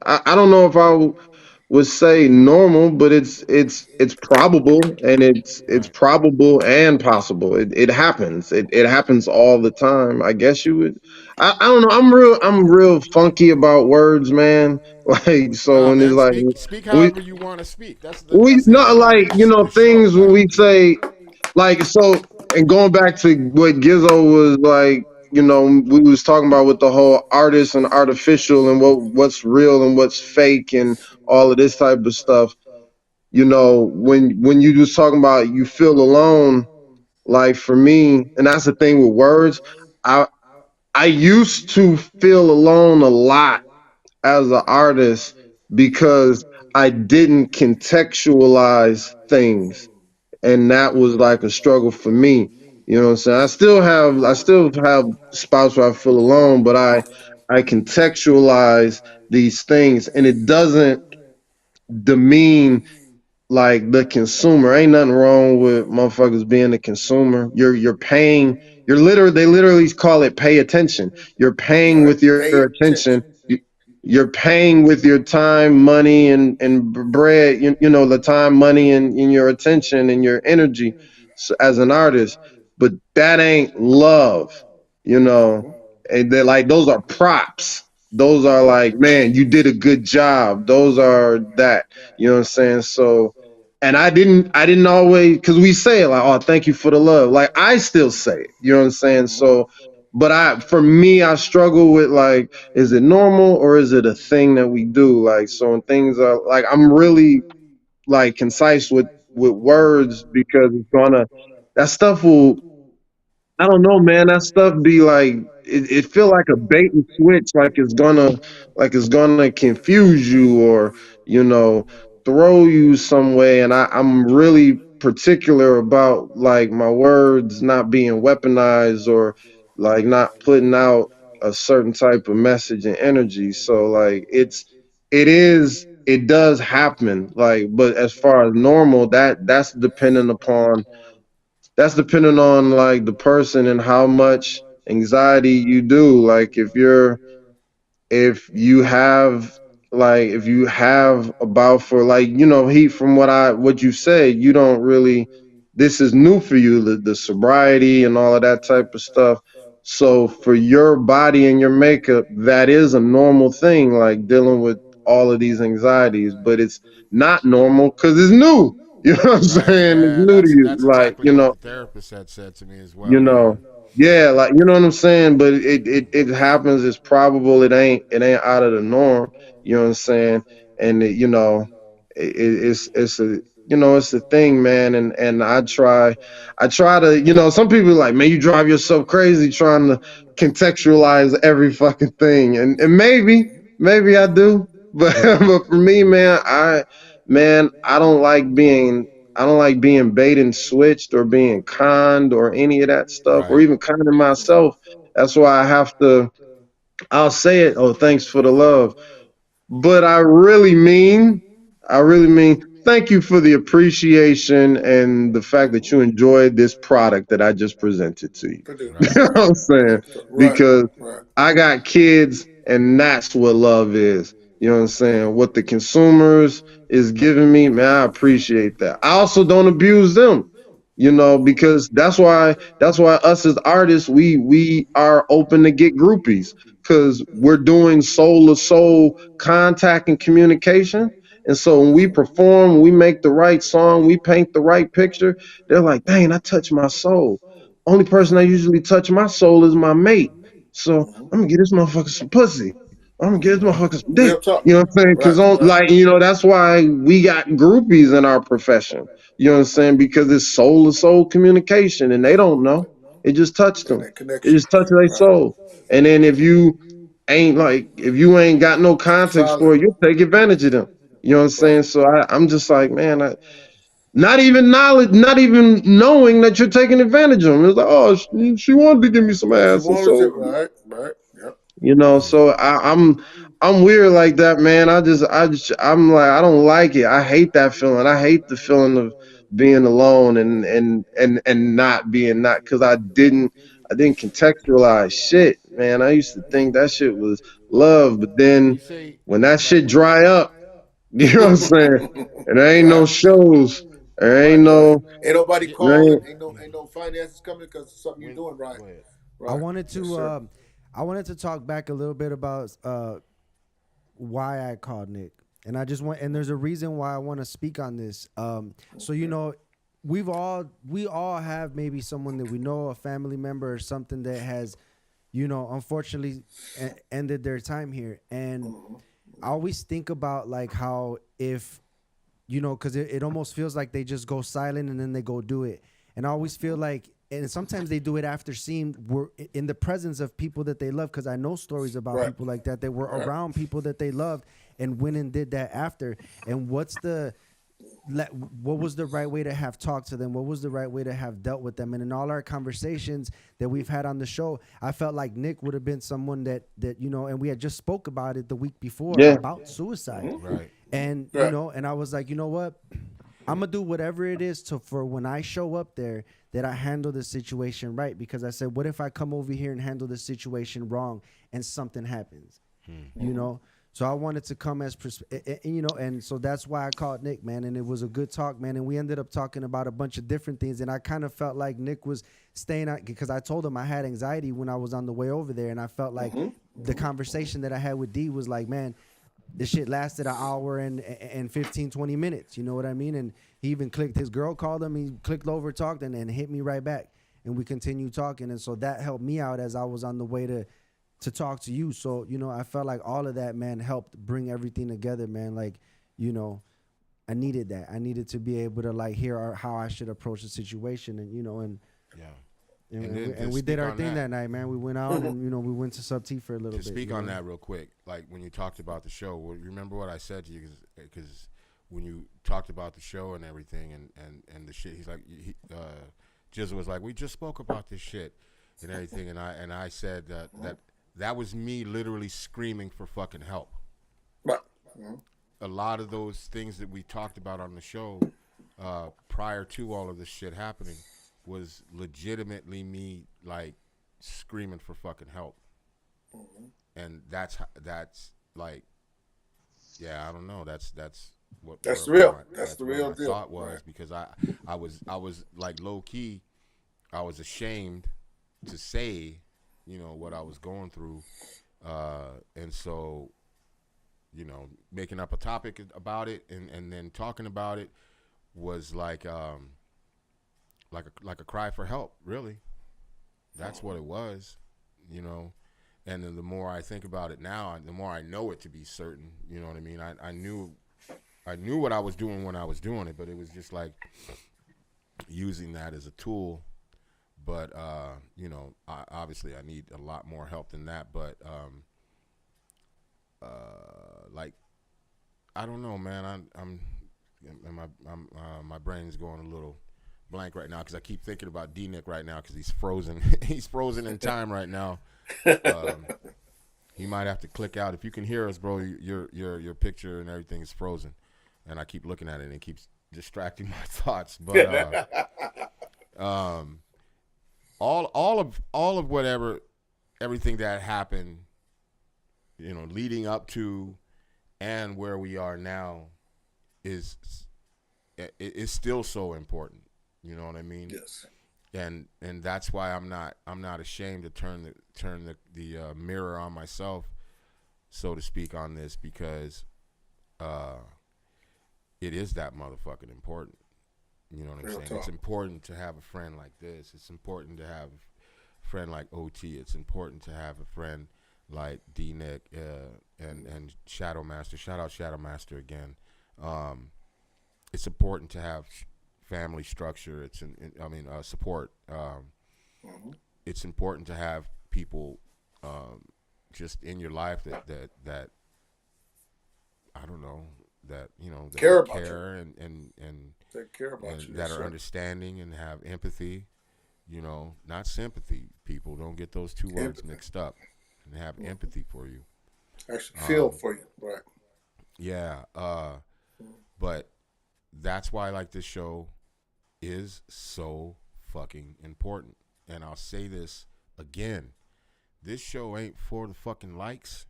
I don't know if would say normal, but it's probable, and it's Right. probable and possible. It happens. It happens all the time. I guess you would. I don't know. I'm real funky about words, man. Like, so Nah, when it's man. like Speak we however you want to speak. we That's the not point of like this show. things when Like, we say like, so, and going back to what Gizzo was like, we was talking about with the whole artist and artificial and what's real and what's fake and all of this type of stuff. When you was talking about you feel alone, like for me, and that's the thing with words, I I used to feel alone a lot as an artist because I didn't contextualize things, and that was like a struggle for me. You know what I'm saying? I still have spots where I feel alone, but I contextualize these things, and it doesn't demean like the consumer. Ain't nothing wrong with motherfuckers being a consumer. You're paying. They literally call it pay attention. You're paying Right. with your Pay attention. attention. You're paying with your time, money, and bread. The time, money, and your attention and your energy, as an artist. But that ain't love. You know, Mhm. and they're like, those are props. Those are Mhm. like, man, you did a good job. Those are that. You know what I'm saying? So, and I didn't always, because we say it like, oh, thank you for the love. Like, I still say it. You know what I'm saying? Mhm. So, but for me, I struggle with like, is it normal or is it a thing that we do? Like, so when things are like, I'm really like concise with words, because that stuff will, I don't know, man. That stuff be like, it feel like a bait and switch, like it's gonna confuse you, or you know throw you some way. And I'm really particular about like my words not being weaponized, or like not putting out a certain type of message and energy. So like it does happen. Like, but as far as normal, that's dependent on like the person and how much anxiety you do. Like, if you have about, for like, he, from what you said, you don't really, this is new for you, the sobriety and all of that type of stuff. So for your body and your makeup, that is a normal thing, like dealing with all of these anxieties. But it's not normal because it's new. You know what I'm right. saying? It's Yeah. new to you. That's Like, exactly what the therapist had said to me as you well. Yeah. know yeah, like, you know what I'm saying. But it happens. It's probable. It ain't out of the norm. You know what I'm saying. And it's a, it's a thing, man. And I try to, some people are like, man, you drive yourself crazy trying to contextualize every fucking thing. And maybe I do. But but for me, man, I don't like being bait and switched, or being conned, or any of that stuff, or Right. even conning myself. That's why I'll say it. Oh, thanks for the love. But I really mean, thank you for the appreciation and the fact that you enjoyed this product that I just presented to you. You Right. know what I'm saying? Right. Because Right. I got kids, and that's what love is. You know what I'm saying? What the consumers is giving me, man, I appreciate that. I also don't abuse them, because that's why us as artists, we are open to get groupies, because we're doing soul to soul contact and communication. And so when we perform, we make the right song, we paint the right picture, they're like, dang, I touch my soul. Only person I usually touch my soul is my mate. So Mhm. I'm gonna get this motherfucker some pussy. I'm gonna get this Mhm. motherfucker some dick. Real talk. You know what I'm saying? Because Right. Right. like, that's why we got groupies in our profession. You know what I'm saying? Because it's soul to soul communication, and they don't know. It just touched Got them. that It connection. just touched their Right. soul. And then if you ain't got no context Solid. for it, you'll take advantage of them. You know what I'm saying? Right. So I'm just like, man, not even knowledge, not even knowing that you're taking advantage of them. It's like, oh, she wanted to give me some She ass, and wanted so to, right, yep. so I'm weird like that, man. I'm like, I don't like it. I hate that feeling. I hate the feeling of being alone and not being not because I didn't contextualize shit, man. I used to think that shit was love, but then You say when that like shit dry up, you know what I'm saying? And there ain't no Right, shows. There ain't but right. no Ain't nobody j- there calling. ain't, Ain't no finances coming because of something you're when doing right. go ahead. I Right. wanted Yes, to sir. I wanted to talk back a little bit about why I called Nick. And I just want and there's a reason why I want to speak on this. So we all have maybe someone that we know, a family member or something that has, unfortunately ended their time here. And I always think about like how if because it almost feels like they just go silent and then they go do it. And I always feel like, and sometimes they do it after seeing we're in the presence of people that they love. Because I know stories about Right. people like that that were Right. around people that they loved and went and did that after. And what was the right way to have talked to them? What was the right way to have dealt with them? And in all our conversations that we've had on the show, I felt like Nick would have been someone that and we had just spoke about it the week before yeah. about suicide. Right. And Right. and I was like, you know what? I'm gonna do whatever it is for when I show up there that I handle the situation right. Because I said, what if I come over here and handle the situation wrong and something happens? You know. So I wanted to come as and so that's why I called Nick, man. And it was a good talk, man. And we ended up talking about a bunch of different things. And I kind of felt like Nick was staying out because I told him I had anxiety when I was on the way over there, and I felt like the conversation that I had with D was like, man, this shit lasted an hour and 15, 20 minutes. You know what I mean? And he even clicked, his girl called him, he clicked over, talked, and hit me right back. And we continued talking. And so that helped me out as I was on the way to talk to you. So, I felt like all of that, man, helped bring everything together, man. Like, I needed that. I needed to be able to like hear how I should approach the situation. And, Yeah. and we speak did our on thing that night, man. We went out and, we went to Sub T for a little To bit. speak on that real quick, like when you talked about the show, well, you remember what I said to you? Because when you talked about the show and everything and the shit, he's like, Jizzle was like, we just spoke about this shit and everything, and I said that was me literally screaming for fucking help. Right. A lot of those things that we talked about on the show prior to all of this shit happening was legitimately me like screaming for fucking help. And that's like, yeah, I don't know. That's what That's where real. my, That's the where real my deal. thought was, Right. because I was like low key, I was ashamed to say, what I was going through, and so, making up a topic about it and then talking about it was like a cry for help, really. That's what it was, And then the more I think about it now, the more I know it to be certain. You know what I mean? I knew what I was doing when I was doing it, but it was just like using that as a tool. But obviously I need a lot more help than that. But like, I don't know, man. My brain's going a little blank right now because I keep thinking about D-Nick right now because he's frozen. He's frozen in time right now. He might have to click out. If you can hear us, bro, your picture and everything is frozen, and I keep looking at it and it keeps distracting my thoughts. But all of whatever, everything that happened, leading up to and where we are now is still so important. You know what I mean? Yes. And that's why I'm not ashamed to turn the mirror on myself, so to speak, on this, because it is that motherfucking important. You know what I'm Real saying? talk. It's important to have a friend like this. It's important to have a friend like OT. It's important to have a friend like D-Nick and Shadow Master. Shout out Shadow Master again. It's important to have family structure. It's support. It's important to have people just in your life that I don't know, that Care about you. care They care about and you. that Yes, are sir. understanding and have empathy. Not sympathy. People don't get those two words Empathy. mixed up, and have empathy for you. Actually, feel for you. Right. Yeah. But that's why like this show is so fucking important. And I'll say this again. This show ain't for the fucking likes.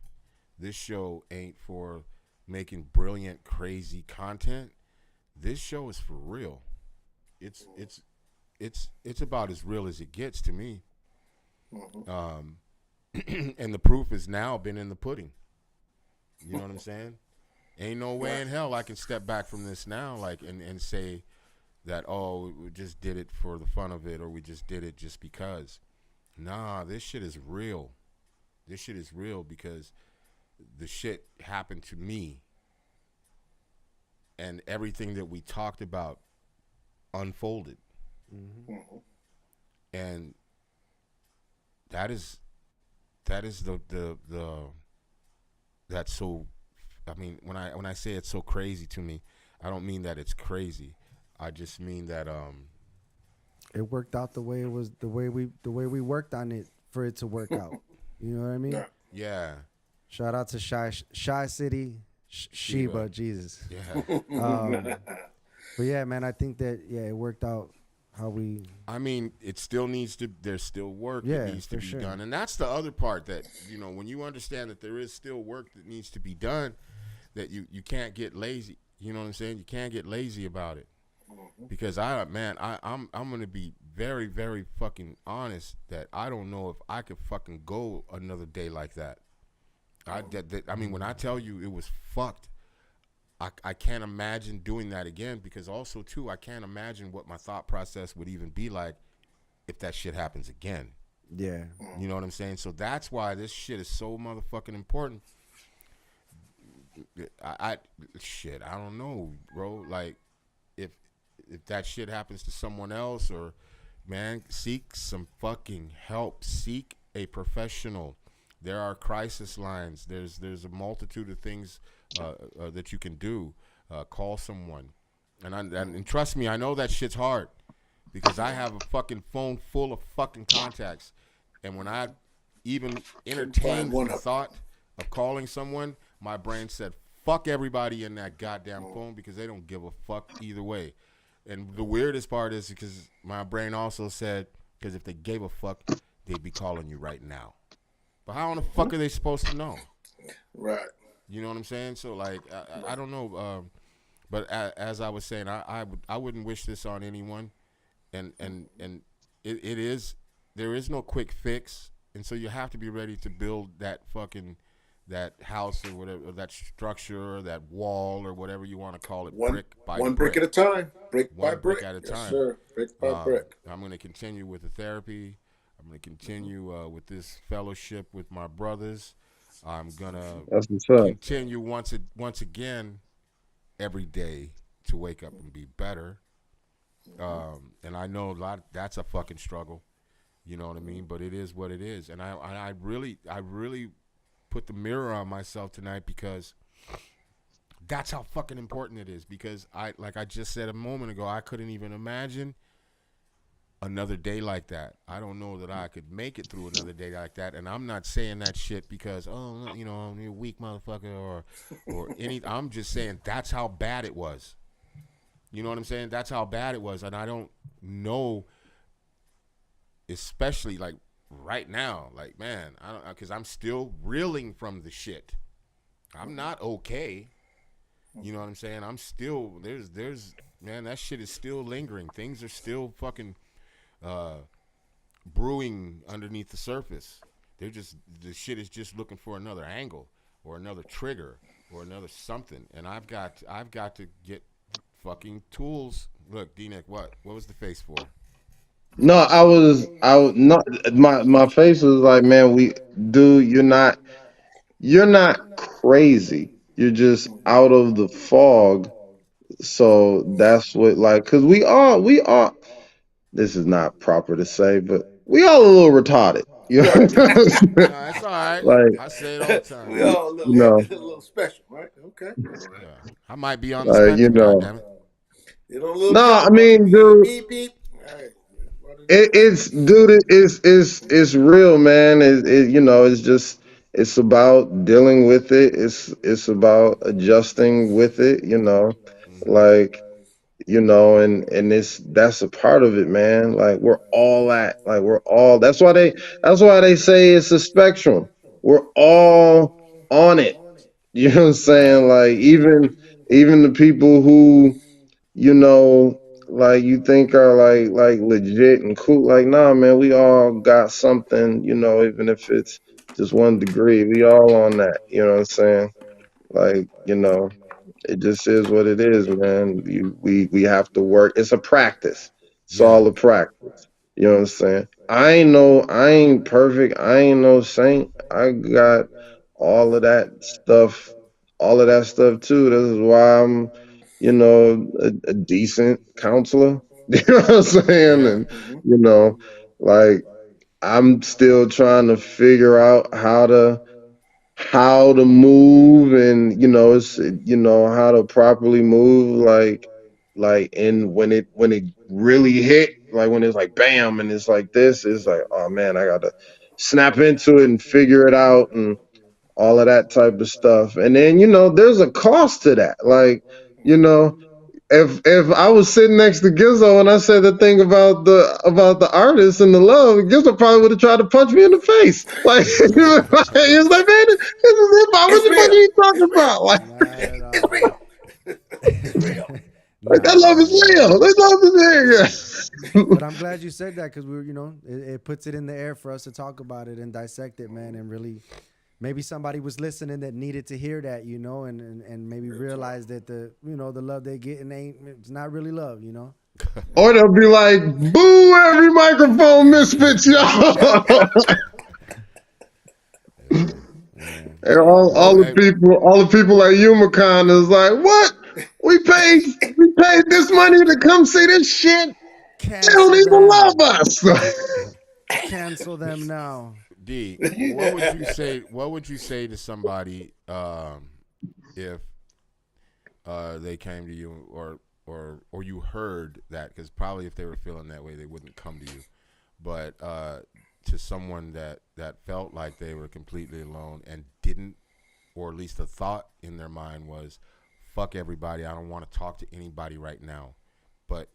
This show ain't for making brilliant, crazy content. This show is for real. It's about as real as it gets to me. Um, and the proof has now been in the pudding. You know what I'm saying? Ain't no way in hell I can step back from this now, like and say that we just did it for the fun of it, or we just did it just because. Nah, this shit is real. This shit is real because the shit happened to me, and everything that we talked about unfolded, and that is the that's so. I mean, when I say it's so crazy to me, I don't mean that it's crazy. I just mean that It worked out the way it was, the way we worked on it for it to work out. You know what I mean? Yeah. yeah, Shout out to Shy City, Sheba, Jesus. yeah. But yeah, man, I think that it worked out how we. I mean, it still needs to. There's still work that needs to for be sure. done, and that's the other part that when you understand that there is still work that needs to be done, that you can't get lazy. You know what I'm saying? You can't get lazy about it, because I'm gonna be very, very fucking honest that I don't know if I could fucking go another day like that. I mean, when I tell you it was fucked, I can't imagine doing that again, because also too I can't imagine what my thought process would even be like if that shit happens again. Yeah. You know what I'm saying? So that's why this shit is so motherfucking important. I don't know, bro. Like if that shit happens to someone else, or man, seek some fucking help. Seek a professional. There are crisis lines. There's a multitude of things that you can do. Call someone, and trust me, I know that shit's hard, because I have a fucking phone full of fucking contacts, and when I even entertained the thought of calling someone, my brain said, fuck everybody in that goddamn phone, because they don't give a fuck either way. And the weirdest part is because my brain also said, because if they gave a fuck, they'd be calling you right now. But how in the fuck are they supposed to know? Right. You know what I'm saying? So like, I don't know. But as I was saying, I wouldn't wish this on anyone, and it is, there is no quick fix, and so you have to be ready to build that house or whatever, or that structure, or that wall, or whatever you want to call it, brick by one brick. brick at a time. Brick by One brick. brick at a Yes, time. sir. Brick by brick. I'm going to continue with the therapy. I'm going to continue with this fellowship with my brothers. I'm going to That's what's up. continue once again every day to wake up and be better. And I know that's a fucking struggle. You know what I mean? But it is what it is. And I really put the mirror on myself tonight, because that's how fucking important it is. Because like I just said a moment ago, I couldn't even imagine another day like that. I don't know that I could make it through another day like that. And I'm not saying that shit because, I'm a weak motherfucker or any. I'm just saying that's how bad it was. You know what I'm saying? That's how bad it was. And I don't know, especially like right now, like, man, I don't, because I'm still reeling from the shit. I'm not okay. You know what I'm saying? I'm still, there's man, that shit is still lingering. Things are still fucking brewing underneath the surface. The shit is just looking for another angle or another trigger or another something. And I've got to get fucking tools. Look, D-Nick, what was the face for? No, I was not. My face was like, man, you're not crazy. You're just out of the fog. So that's what, like, because we are. This is not proper to say, but we all a little retarded. You know? No, that's all right. Like, I say it all the time. We all a you know, little special, right? Okay. All right. Yeah, I might be on the Like, spectrum. God damn it. You know, a little no, yellow I button. mean, Beep, dude, beep, beep. All right. What is it? it's dude, it's real, man. It's just it's about dealing with it. It's about adjusting with it. Hmm. Like and it's that's a part of it, man. Like we're all. That's why they say it's a spectrum. We're all on it. You know what I'm Right. saying? Like even the people who you know, like you think are like legit and cool. Like, nah, man, we all got something, even if it's just 1 degree. We all on that. You know what I'm saying? Like, it just is what it is, man. We have to work. It's a practice. It's Yeah. all a practice. You know what I'm saying? I ain't perfect. I ain't no saint. I got all of that stuff, all of that stuff too. This is why I'm, a decent counselor. You know what I'm saying? Yeah. And you know, like I'm still trying to figure out how to move and it's how to properly move like and when it really hit, like when it's like bam and it's like this, it's like, oh man, I gotta snap into it and figure it out and all of that type of stuff. And then there's a cost to that, like you know if I was sitting next to Gizzo and I said the thing about the artist and the love, Gizzo probably would have tried to punch me in the face. Like he was like, man, this is hip hop. What It's the fuck are real. you talking about? Like, Not at It's all. real. It's real. that Nah, love is man. real. That love is But real. I'm glad you said that because it puts it in the air for us to talk about it and dissect it, man, and really maybe somebody was listening that needed to hear that, and maybe Real talk. realize that the love they getting ain't it's not really love. Or they'll be like, boo every microphone misfits, y'all. Man. And all Well, the people like Umacon is like, what? We paid this money to come see this shit. They don't Cancel even love them. us. Cancel them now. D, what would you say? What would you say to somebody if they came to you or you heard that? Because probably if they were feeling that way, they wouldn't come to you. But to someone that felt like they were completely alone and didn't, or at least the thought in their mind was, "Fuck everybody. I don't want to talk to anybody right now." But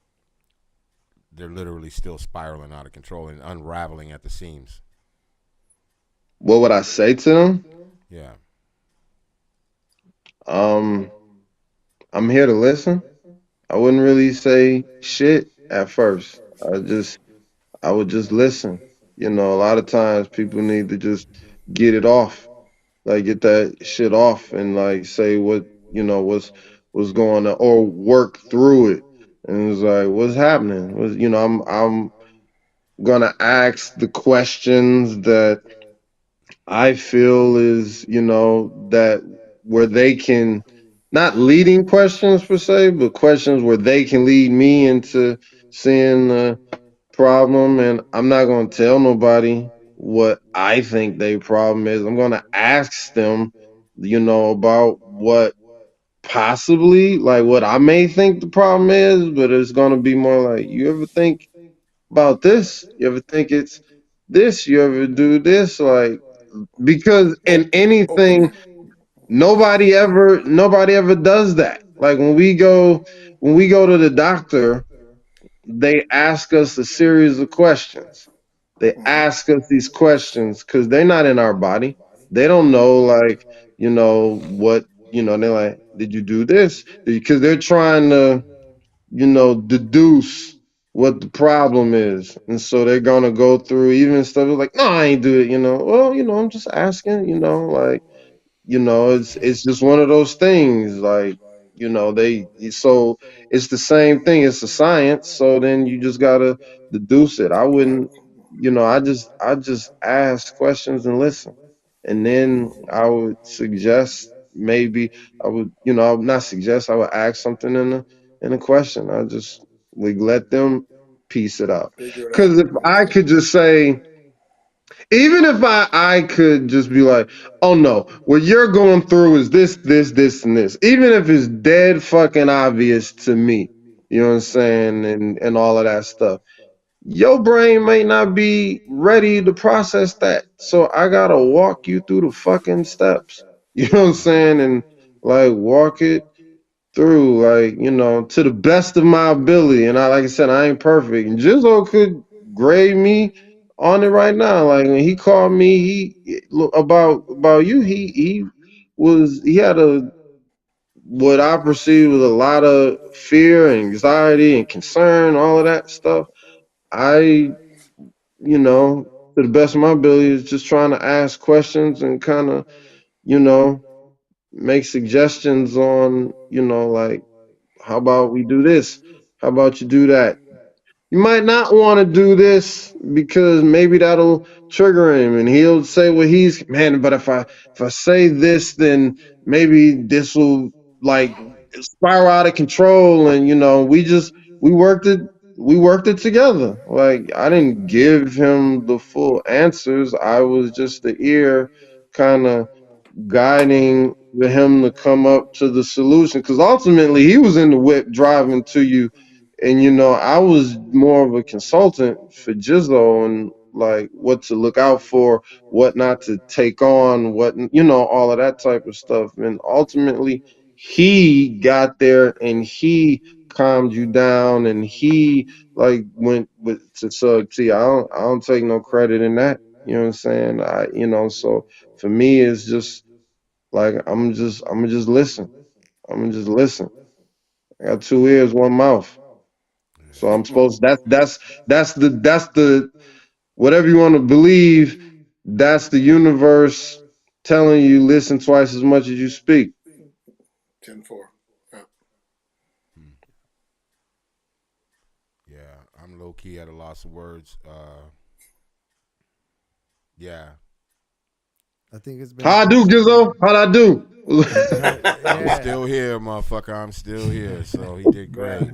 they're literally still spiraling out of control and unraveling at the seams. What would I say to them? Yeah. Um, I'm here to listen. I wouldn't really say shit at first. I would just listen. A lot of times people need to just get it off, like get that shit off, and like say what's going on, or work through it. And it's like, what's happening? I'm gonna ask the questions that I feel is, that where they can, not leading questions per se, but questions where they can lead me into seeing the problem. And I'm not going to tell nobody what I think their problem is. I'm going to ask them, about what possibly, like what I may think the problem is, but it's going to be more like, you ever think about this? You ever think it's this? You ever do this? Like, because in Open anything, it. nobody ever does that. Like when we go to the doctor, they ask us a series of questions. They ask us these questions because they're not in our body. They don't know, like, what, they're like, did you do this? Because they're trying to, deduce what the problem is. And so they're gonna go through even stuff like, no, I ain't do it, Well, I'm just asking, like, it's just one of those things, like, they so it's the same thing, it's a science, so then you just gotta deduce it. I wouldn't, I just ask questions and listen. And then I would suggest, maybe I would not suggest, I would ask something in a question. I just, like, let them piece it out. Figure it out. Because if I could just say, even if I could just be like, oh no, what you're going through is this, and this. Even if it's dead fucking obvious to me, you know what I'm saying, and all of that stuff. Your brain may not be ready to process that. So I gotta walk you through the fucking steps. You know what I'm saying? And like walk it through, like, to the best of my ability. And like I said, I ain't perfect. And Jizzo could grade me on it right now. Like when he called me, about you, he had a what I perceived was a lot of fear, anxiety, and concern, all of that stuff. I, to the best of my ability, is just trying to ask questions and kind of, you know, make suggestions on, like, how about we do this? How about you do that? You might not want to do this because maybe that'll trigger him and he'll say what he's man, but if I say this, then maybe this will like spiral out of control. And we worked it we worked it together. Like I didn't give him the full answers. I was just the ear kind of guiding him to come up to the solution because ultimately he was in the whip driving to you, and I was more of a consultant for Jizzo and like what to look out for, what not to take on, what all of that type of stuff. And ultimately he got there and he calmed you down and he like went with to Sug T. I don't take no credit in that. You know what I'm saying? So for me it's just like I'm gonna just listen. I'm gonna just listen. I got two ears, one mouth. So I'm supposed that's the whatever you want to believe, that's the universe telling you listen twice as much as you speak. 10-4. Yeah. Yeah, I'm low key at a loss of words. Yeah. I think it's been a How I good do, show, Gizzo? man. How'd I do? I'm Yeah, still here, motherfucker. I'm still here. So he did great.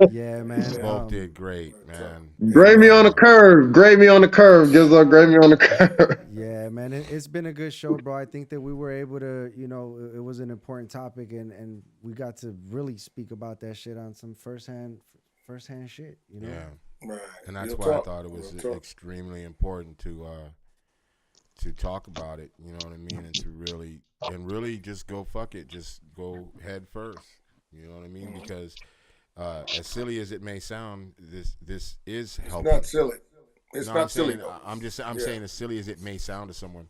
yeah, We man. both did great, man. And Grade me on the curve. Grade me on the curve, Gizzo. Grade me on the curve. Yeah, man, it's been a good show, bro. I think that we were able to, it was an important topic, and we got to really speak about that shit on some firsthand shit, yeah, Right. and that's Real why I talk. thought it was Real talk. extremely important to talk about it. You know what I mean? And really just go fuck it. Just go head first. You know what I mean? Because as silly as it may sound, this is It's helping. not silly. It's No, I'm not silly saying though. I'm Yeah. saying as silly as it may sound to someone,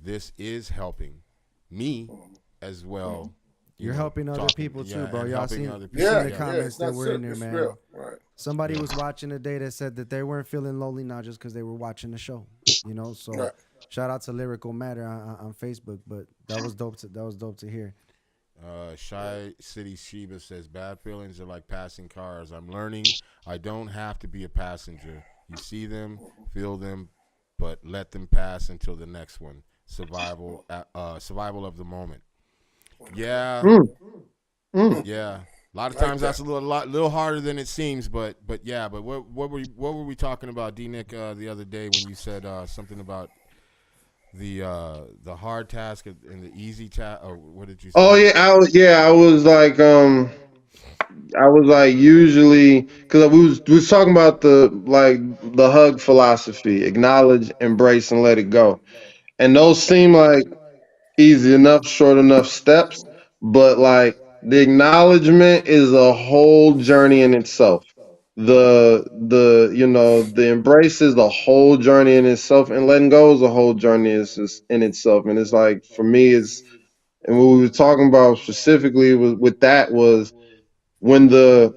this is helping me as well. You're helping other Talking, people too, yeah, bro. and Y'all helping seen other you people. seen Yeah. the Yeah, Yeah. comments It's that not were in silly. there, It's man. real. Right. Somebody yeah, was watching today that said that they weren't feeling lonely now just because they were watching the show. So Right. shout out to Lyrical Matter on Facebook. But that was dope to hear. Shy City Sheba says bad feelings are like passing cars. I'm learning I don't have to be a passenger. You see them, feel them, but let them pass until the next one. Survival of the moment. Yeah, Mm, mm. yeah. A lot of Like times that's that. little harder than it seems, but yeah. But what were we talking about, D Nick, the other day when you said something about the hard task and the easy task? Or what did you Oh say? yeah, I was like usually because we was talking about the hug philosophy, acknowledge, embrace, and let it go, and those seem like easy enough, short enough steps, but like the acknowledgement is a whole journey in itself. The embrace is a whole journey in itself, and letting go is a whole journey in itself. And it's like for me, and what we were talking about specifically with that was when the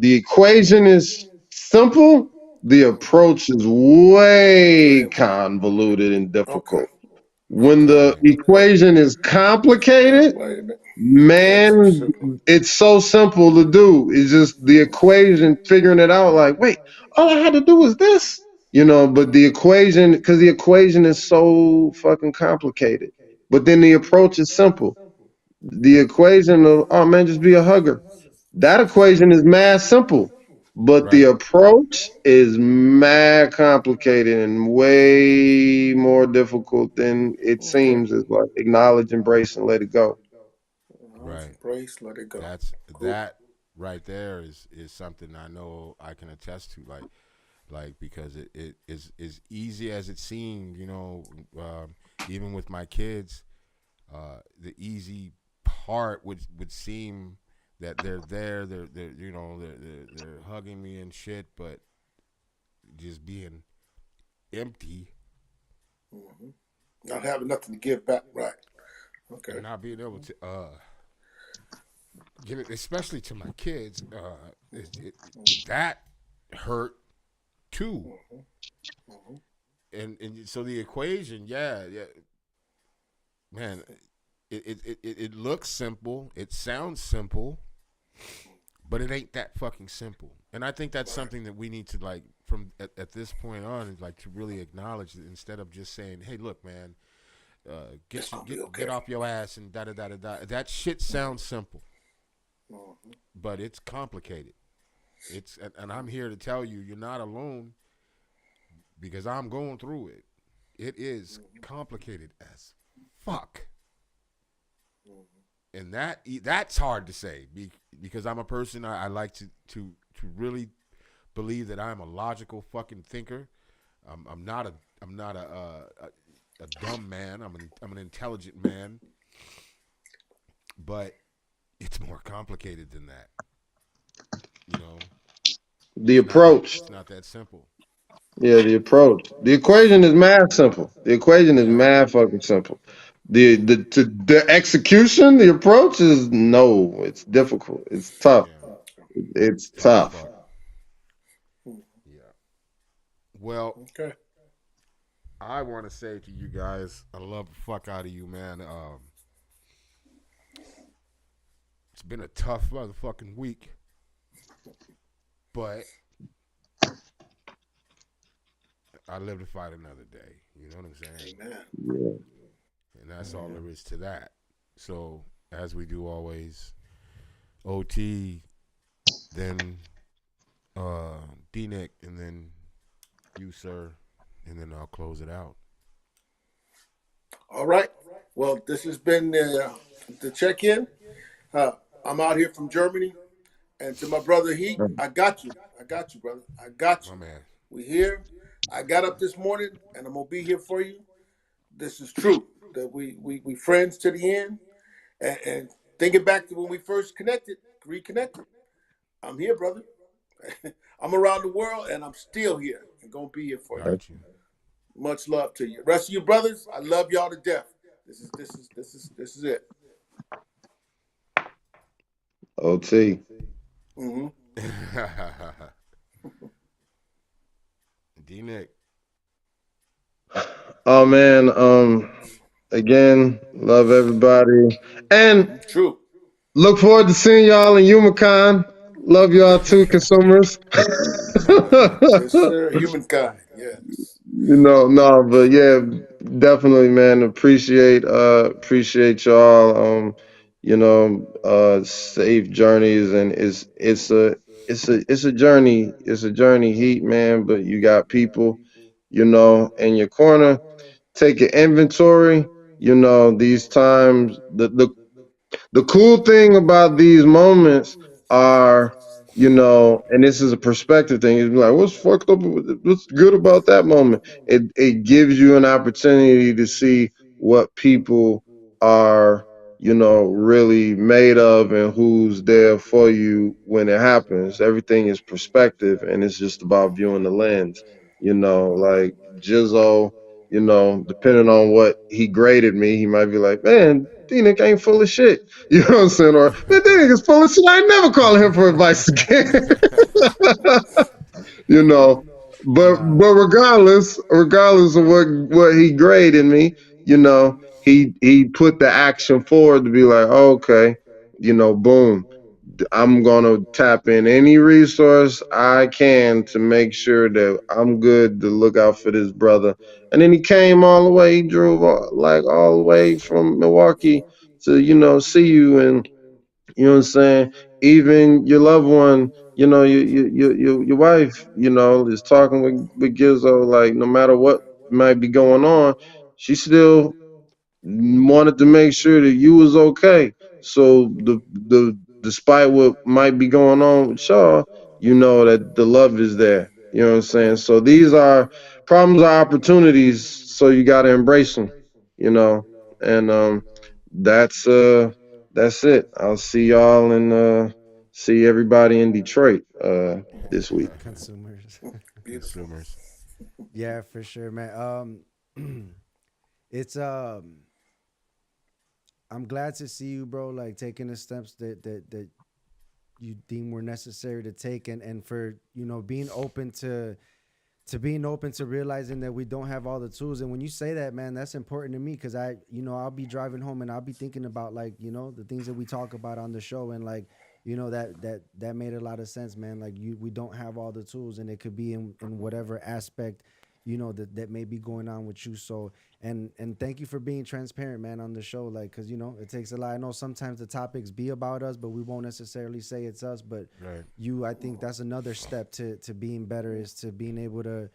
equation is simple, the approach is way Extremely. convoluted and Okay. difficult. When Okay. the Right. Okay. equation is complicated, Wait a minute. Makes it man, simple. it's so simple to do. It's just the equation, figuring it out. Like, wait, all I had to do was this, But the equation, because the equation is so fucking complicated. But then the approach is simple. The equation of, oh man, just be a hugger. That equation is mad simple. but the Right. approach is mad complicated and way more difficult than it Okay. seems. It's like acknowledge, embrace, and let it go. Right. Embrace, let it go. That's Cool. that right there is something I know I can attest to. Like because it is easy as it seemed. Even with my kids, the easy part would seem that they're there, they're hugging me and shit, but just being empty Hmm. Not having nothing to give back. Right. and Okay. not being able to give it, especially to my kids. That hurt too, Hmm. Hmm. and so the equation, yeah, yeah, man, it looks simple, it sounds simple, but it ain't that fucking simple. And I think that's Right. something that we need to like from at this point on is like to really acknowledge it instead of just saying, "Hey, look, man, It's gonna be get okay. off your ass and da da da da da." That shit sounds simple, Hmm. but it's complicated. And I'm here to tell you, you're not alone because I'm going through it. It is complicated as fuck, and that's hard to say because I'm a person I like to really believe that I'm a logical fucking thinker. I'm not a a dumb man. I'm an intelligent man, but it's more complicated than that. You know, The approach. it's not that simple. Yeah, the approach. The equation is mad simple. The equation is Yeah, mad fucking simple. The execution, the approach is no. It's difficult. It's tough. yeah, It's tough as tough. fuck. Yeah. Well, Okay. I want to say to you guys, I love the fuck out of you, man. It's been a tough motherfucking week, but I live to fight another day. You know what I'm saying? Amen. Yeah. And that's all there is to that. So, as we do always, OT, then D Nick, and then you, sir, and then I'll close it out. All right. Well, this has been the check-in. Uh, I'm out here from Germany, and to my brother Heat, I got you. I got you, brother. I got My you. man. We here. I got up this morning, and I'm gonna be here for you. This is true. That we friends to the end, and thinking back to when we first reconnected. I'm here, brother. I'm around the world, and I'm still here, and gonna be here for you. Got you. Much love to you. Rest of you brothers, I love y'all to death. This is it. OT. Hmm. D Nick. Oh man. Again, love everybody. And True. look forward to seeing y'all in Humacon. Love y'all too, consumers. Yes, sir. Humankind. Yes. No, but yeah, definitely, man. Appreciate y'all. Safe journeys, and it's a journey. It's a journey, Heat, man. But you got people, in your corner. Take your inventory. These times, the cool thing about these moments are, and this is a perspective thing. Is like, what's fucked up? What's good about that moment? It gives you an opportunity to see what people are, really made of and who's there for you when it happens. Everything is perspective, and it's just about viewing the lens. Like Jizzo, depending on what he graded me, he might be like, man, D-Nick ain't full of shit. You know what I'm saying? Or, man, D-Nick is full of shit. I ain't never calling him for advice again. you know. But regardless of what he graded me, he put the action forward to be like, oh, okay, boom. I'm gonna tap in any resource I can to make sure that I'm good to look out for this brother. And then he came all the way, he drove like all the way from Milwaukee to see you, and You know what I'm saying? Even your loved one, your wife, is talking with Gizzo, like no matter what might be going on, she still wanted to make sure that you was okay. So the despite what might be going on with Shaw, you know that the love is there. You know what I'm saying? So these are problems are opportunities, so you got to embrace them, and that's it. I'll see y'all and see everybody in Detroit this week. Consumers. Beautiful. Consumers. Yeah, for sure, man. It's I'm glad to see you, bro. Like taking the steps that you deem were necessary to take, and for being open to being open to realizing that we don't have all the tools. And when you say that, man, that's important to me because I'll be driving home and I'll be thinking about like the things that we talk about on the show, and like that made a lot of sense, man. Like we don't have all the tools, and it could be in whatever aspect that may be going on with you. So and thank you for being transparent, man, on the show, like because it takes a lot. I know sometimes the topics be about us, but we won't necessarily say it's us. But Right. I think that's another step to being better, is to being able to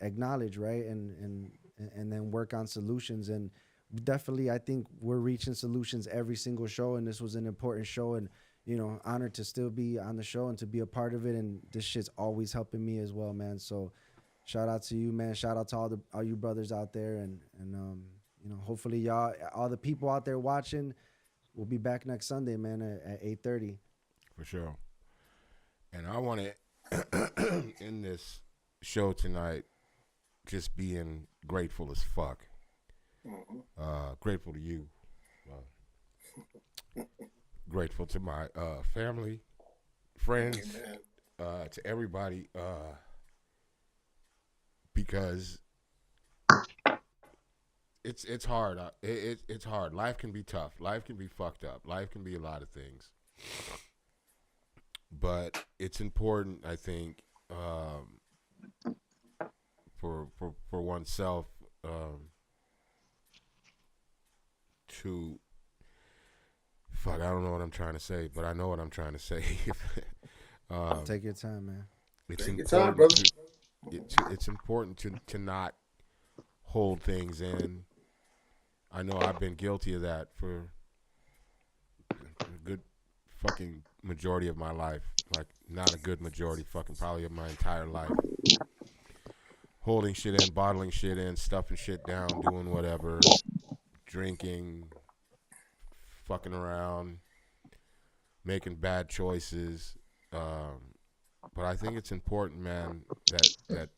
acknowledge, right, and then work on solutions. And definitely I think we're reaching solutions every single show, and this was an important show, and honored to still be on the show and to be a part of it. And this shit's always helping me as well, man. So shout out to you, man. Shout out to all you brothers out there, and hopefully y'all, all the people out there watching, we'll be back next Sunday, man, at 8:30. For sure. And I want to end this show tonight just being grateful as fuck. Grateful to you. Grateful to my family, friends, to everybody, because it's hard. It's hard. Life can be tough. Life can be fucked up. Life can be a lot of things. But it's important, I think, for oneself to fuck. I don't know what I'm trying to say, but I know what I'm trying to say. Take your time, man. It's Take your important time, brother. it's important to not hold things in. I know I've been guilty of that for a good fucking majority of my life. Like, not a good majority, fucking probably of my entire life. Holding shit in, bottling shit in, stuffing shit down, doing whatever, drinking, fucking around, making bad choices. But I think it's important, man, that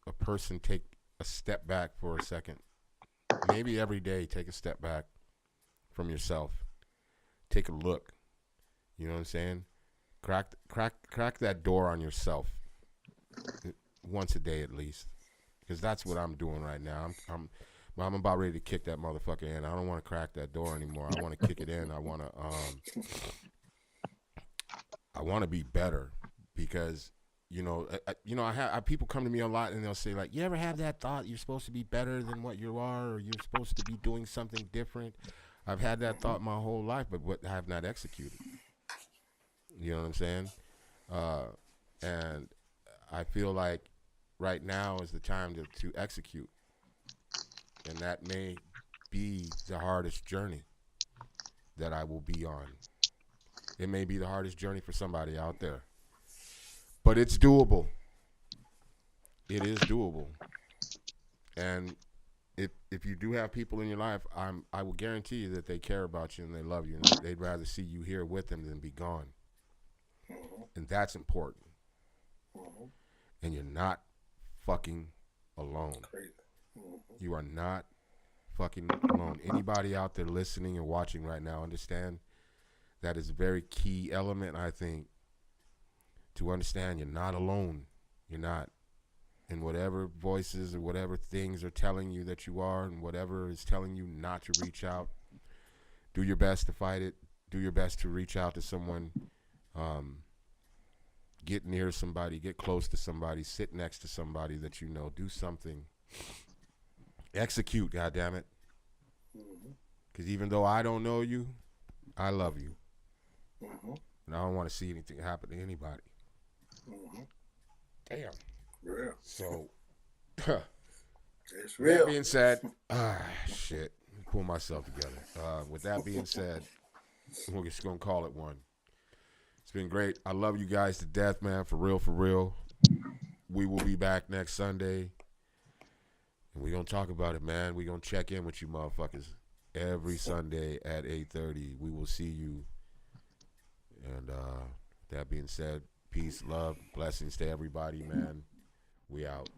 a person take a step back for a second. Maybe every day, take a step back from yourself. Take a look. You know what I'm saying? Crack that door on yourself once a day at least, because that's what I'm doing right now. I'm about ready to kick that motherfucker in. I don't want to crack that door anymore. I want to kick it in. I want to be better, because I have people come to me a lot and they'll say, like, you ever have that thought you're supposed to be better than what you are, or you're supposed to be doing something different? I've had that thought my whole life, but what I have not executed. You know what I'm saying? And I feel like right now is the time to execute. And that may be the hardest journey that I will be on. It may be the hardest journey for somebody out there. But it's doable. It is doable. And if you do have people in your life, I will guarantee you that they care about you and they love you, and they'd rather see you here with them than be gone. And that's important. And you're not fucking alone. You are not fucking alone. Anybody out there listening and watching right now, understand that is a very key element, I think, to understand you're not alone. You're not. And whatever voices or whatever things are telling you that you are, and whatever is telling you not to reach out, do your best to fight it. Do your best to reach out to someone. Get near somebody. Get close to somebody. Sit next to somebody that you know. Do something. Execute, goddammit. Because even though I don't know you, I love you. Mm-hmm. And I don't want to see anything happen to anybody. Mm-hmm. Damn. Real. So, It's with real. that being said, shit. Pull myself together. With that being said, we're just going to call it one. It's been great. I love you guys to death, man. For real, for real. We will be back next Sunday. And we're going to talk about it, man. We're going to check in with you motherfuckers every Sunday at 8:30. We will see you. And that being said, peace, love, blessings to everybody, man. We out.